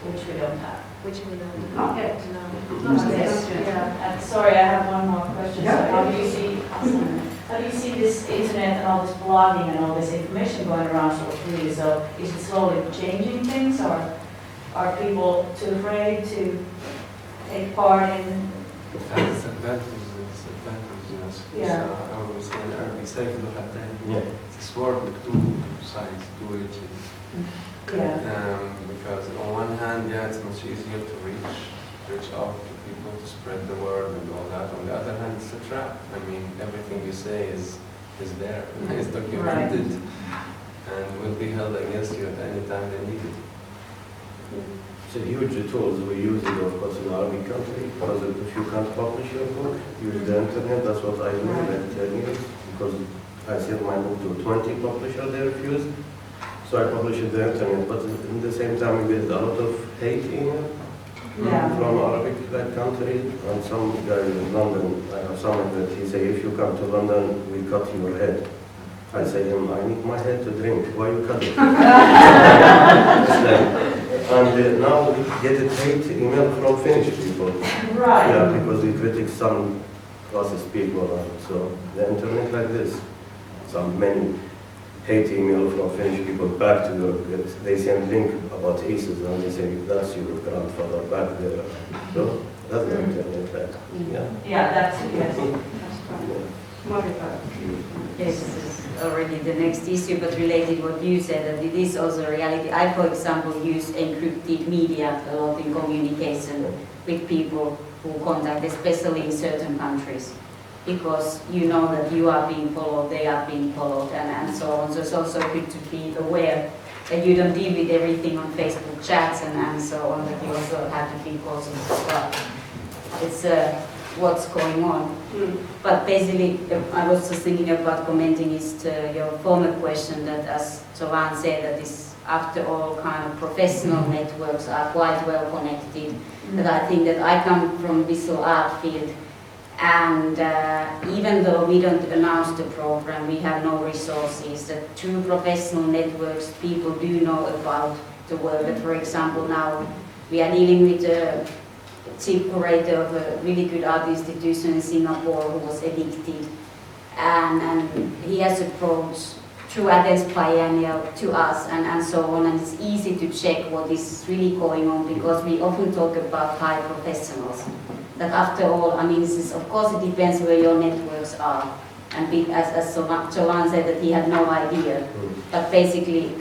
Which we don't have. Which we don't have. Not yet. No. Yes. Yeah. Sorry, I have one more question. Yeah. So how do you see this internet and all this blogging and all this information going around so freely? So is it slowly changing things, or are people too afraid to take part in? Disadvantages. Yeah. I always say in Arabic, "Sayf al-Hattayn." Yeah. It's a sword with two sides, two edges. Yeah. Because on one hand, yeah, it's much easier to reach out to people, to spread the word and all that. On the other hand, it's a trap. I mean, everything you say is there, it's documented, and will be held against you at any time they need it. It's a huge tool. We use it, of course, in Arabic country, because if you can't publish your book, use the internet. That's what I do in 10 years, because I sent my book to 20 publishers, they refused. So I publish it on the internet, but at the same time we get a lot of hate email from Arabic country, and some guy in London, I have someone that he say, if you come to London, we cut your head. I say to him, I need my head to drink, why you cut it? And now we get a hate email from Finnish people. Right. Yeah, because we critique some racist people, so the internet like this, some many hate email from Finnish people back to Europe. They send link about ISIS and they say, that's your grandfather back there. So that's the internet back. Yeah. Yeah, that's it, yes. Marita. Yes. already the next issue, but related what you said, that it is also a reality. I, for example, use encrypted media a lot in communication with people who contact, especially in certain countries, because you know that you are being followed, they are being followed, and so on. So it's also good to be aware that you don't deal with everything on Facebook chats and so on, that you also have to be cautious as well. It's what's going on. But basically, I was just thinking about commenting is to your former question that, as Joanne said, that is after all kind of professional networks are quite well connected. That I think that I come from visual art field, and even though we don't announce the program, we have no resources, that through professional networks people do know about the work. That, for example, now we are dealing with chief curator of a really good art institution in Singapore who was evicted, and he has approached through Athens Biennial to us and so on, and it's easy to check what is really going on, because we often talk about high professionals. That after all, I mean, this is, of course it depends where your networks are, and as Joanne said that he had no idea, but basically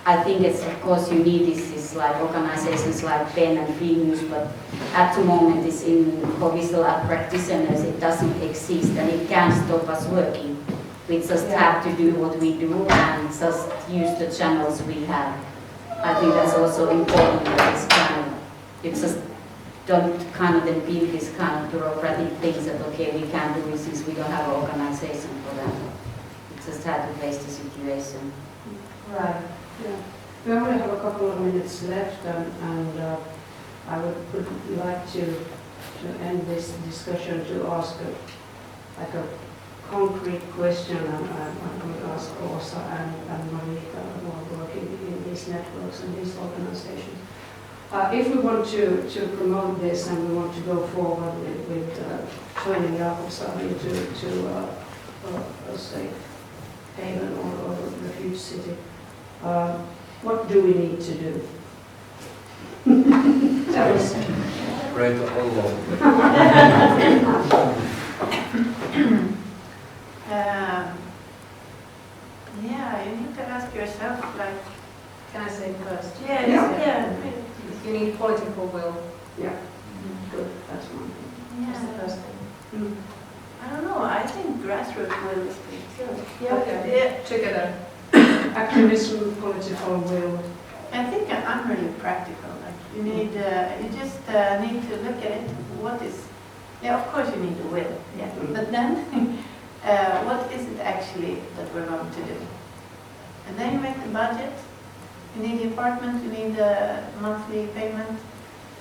I think it's, of course you need this like organizations like Pen and Free News, but at the moment it's for visual art practitioners it doesn't exist, and it can't stop us working. We just have to do what we do and just use the channels we have. I think that's also important, that it's kind of, you just don't kind of then build this kind of bureaucratic things that okay, we can't do it since we don't have an organization for that. We just have to face the situation. Right. Yeah. We only have a couple of minutes left, and I would like to end this discussion to ask a concrete question, and I would ask Åsa and Marita, who are working in these networks and these organizations. If we want to promote this and we want to go forward with joining Jakobstads to say haven or refuge city, what do we need to do? Tell us. Right online. Yeah, you need to ask yourself, like, Can I say first? yeah. You need political will. Yeah, good, that's one thing. That's the first thing. I don't know, I think grassroots will is pretty good. Okay. Together. Activism, political will. I think I'm really practical. Like you need, you just need to look at it. What is? Yeah, of course you need the will. Yeah, but then, what is it actually that we're going to do? And then you make the budget. You need the apartment. You need the monthly payment,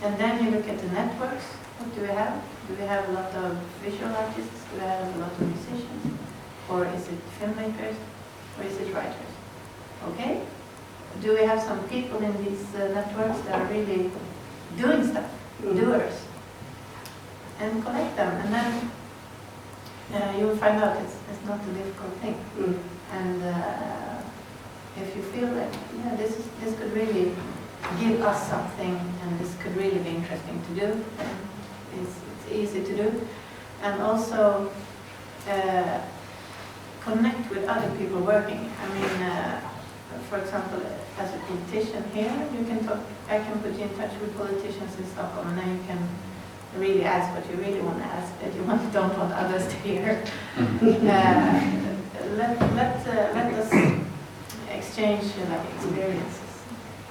and then you look at the networks. What do we have? Do we have a lot of visual artists? Do we have a lot of musicians? Or is it filmmakers? Or is it writers? Okay? Do we have some people in these networks that are really doing stuff, doers? And collect them, and then you will find out it's not a difficult thing. And if you feel that this could really give us something, and this could really be interesting to do, then it's easy to do. And also connect with other people working. I mean, for example, as a politician here, you can talk. I can put you in touch with politicians in Stockholm, and then you can really ask what you really want to ask that you don't want others to hear. Let us exchange like experiences.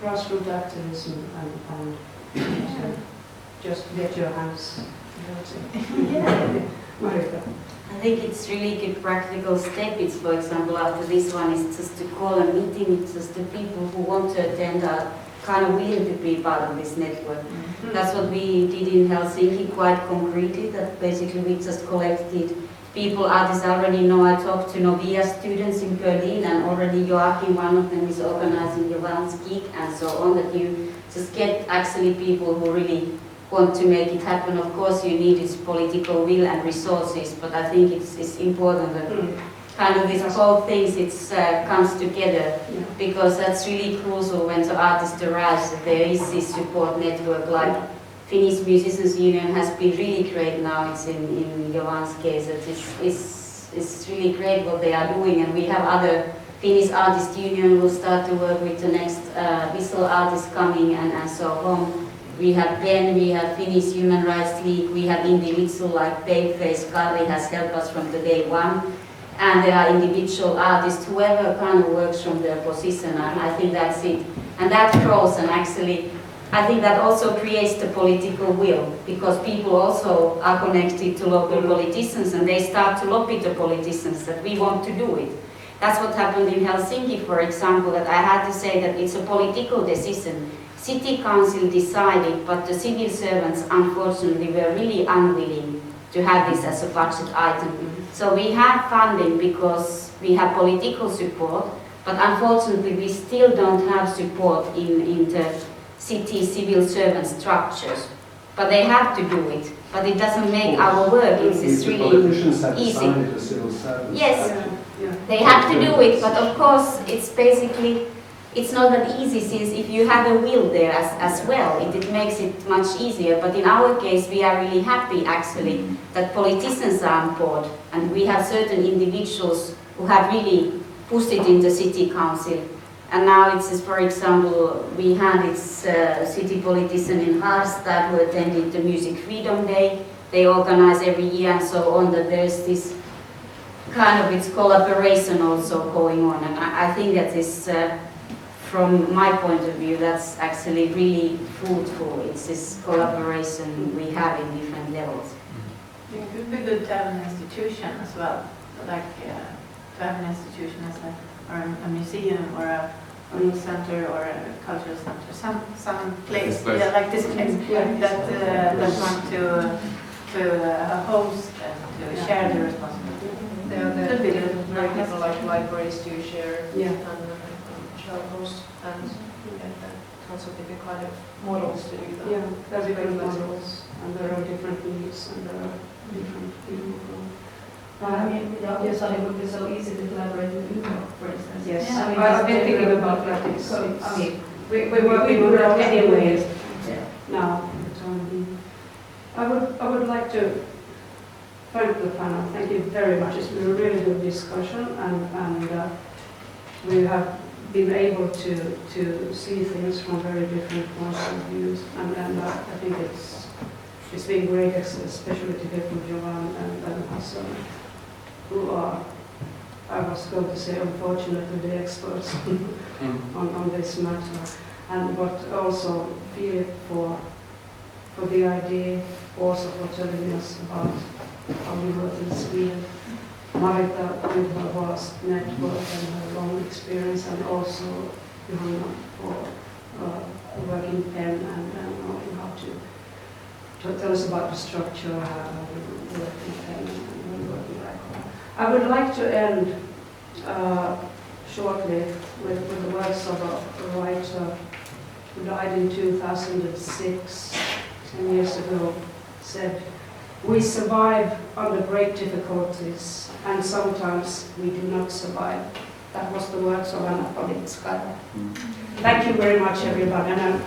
Grassroots activism and just get your hands dirty. Marita. I think it's really good practical step. It's, for example, after this one is just to call a meeting. It's just the people who want to attend are kind of willing to be part of this network. That's what we did in Helsinki quite concretely, that basically we just collected people, artists I already know. I talked to Novia students in Berlin, and already Joachim, one of them, is organizing Johan's gig and so on, that you just get actually people who really want to make it happen. Of course you need its political will and resources, but I think it's important that kind of this whole thing comes together, because that's really crucial when the artist arrives, that there is this support network. Like Finnish Musicians Union has been really great now. It's in Johan's case that it's it's really great what they are doing, and we have other Finnish Artist Union will start to work with the next visual artist coming and so on. We have Ben, we have Finnish Human Rights League, we have individuals like Babeface, Kari has helped us from the day one, and there are individual artists, whoever kind of works from their position, and I think that's it. And that grows, and actually I think that also creates the political will, because people also are connected to local politicians and they start to lobby the politicians that we want to do it. That's what happened in Helsinki, for example, that I had to say that it's a political decision. City council decided, but the civil servants unfortunately were really unwilling to have this as a budget item. So we have funding because we have political support, but unfortunately we still don't have support in the city civil servant structures. But they have to do it. But it doesn't make our work, it's really easy. Yes, they have to do it, but of course it's basically, it's not that easy, since if you have a will there as well, it makes it much easier. But in our case, we are really happy actually that politicians are on board, and we have certain individuals who have really pushed it in the city council. And now it's, for example, we had a city politician in Harstad who attended the Music Freedom Day. They organize every year and so on, that there's this kind of its collaboration also going on. And I think that is, from my point of view, that's actually really fruitful. It's this collaboration we have in different levels. It could be good to have an institution as well, like to have an institution as a museum or a news center or a cultural center, some place, yeah, like this place, that want to host and to share the responsibility. Could be very people like libraries do share Yeah. and share host, and also be kind of models to do that. Yeah, there are different models, and there are different needs, and there are different people. I mean, yes, it would be so easy to collaborate with you, for instance. Yes, I mean, I've been thinking about that. We're working on that anyway. Now, I would like to thank the panel. Thank you very much. It's been a really good discussion, and we have been able to see things from very different points of views, and I think it's been great, especially to hear from Jovan and Hassan, who are, I was going to say, unfortunately, the experts on this matter, and but also Philip for the idea, also for telling us about how we work in Sweden. Marita with her vast network and her long experience, and also Johanna for working pen and knowing how to tell us about the structure, how we work in pen and working like. I would like to end shortly with the words of a writer who died in 2006, 10 years ago, said, "We survive under great difficulties, and sometimes we do not survive." That was the words of Anna Politskaya. Thank you very much, everybody. And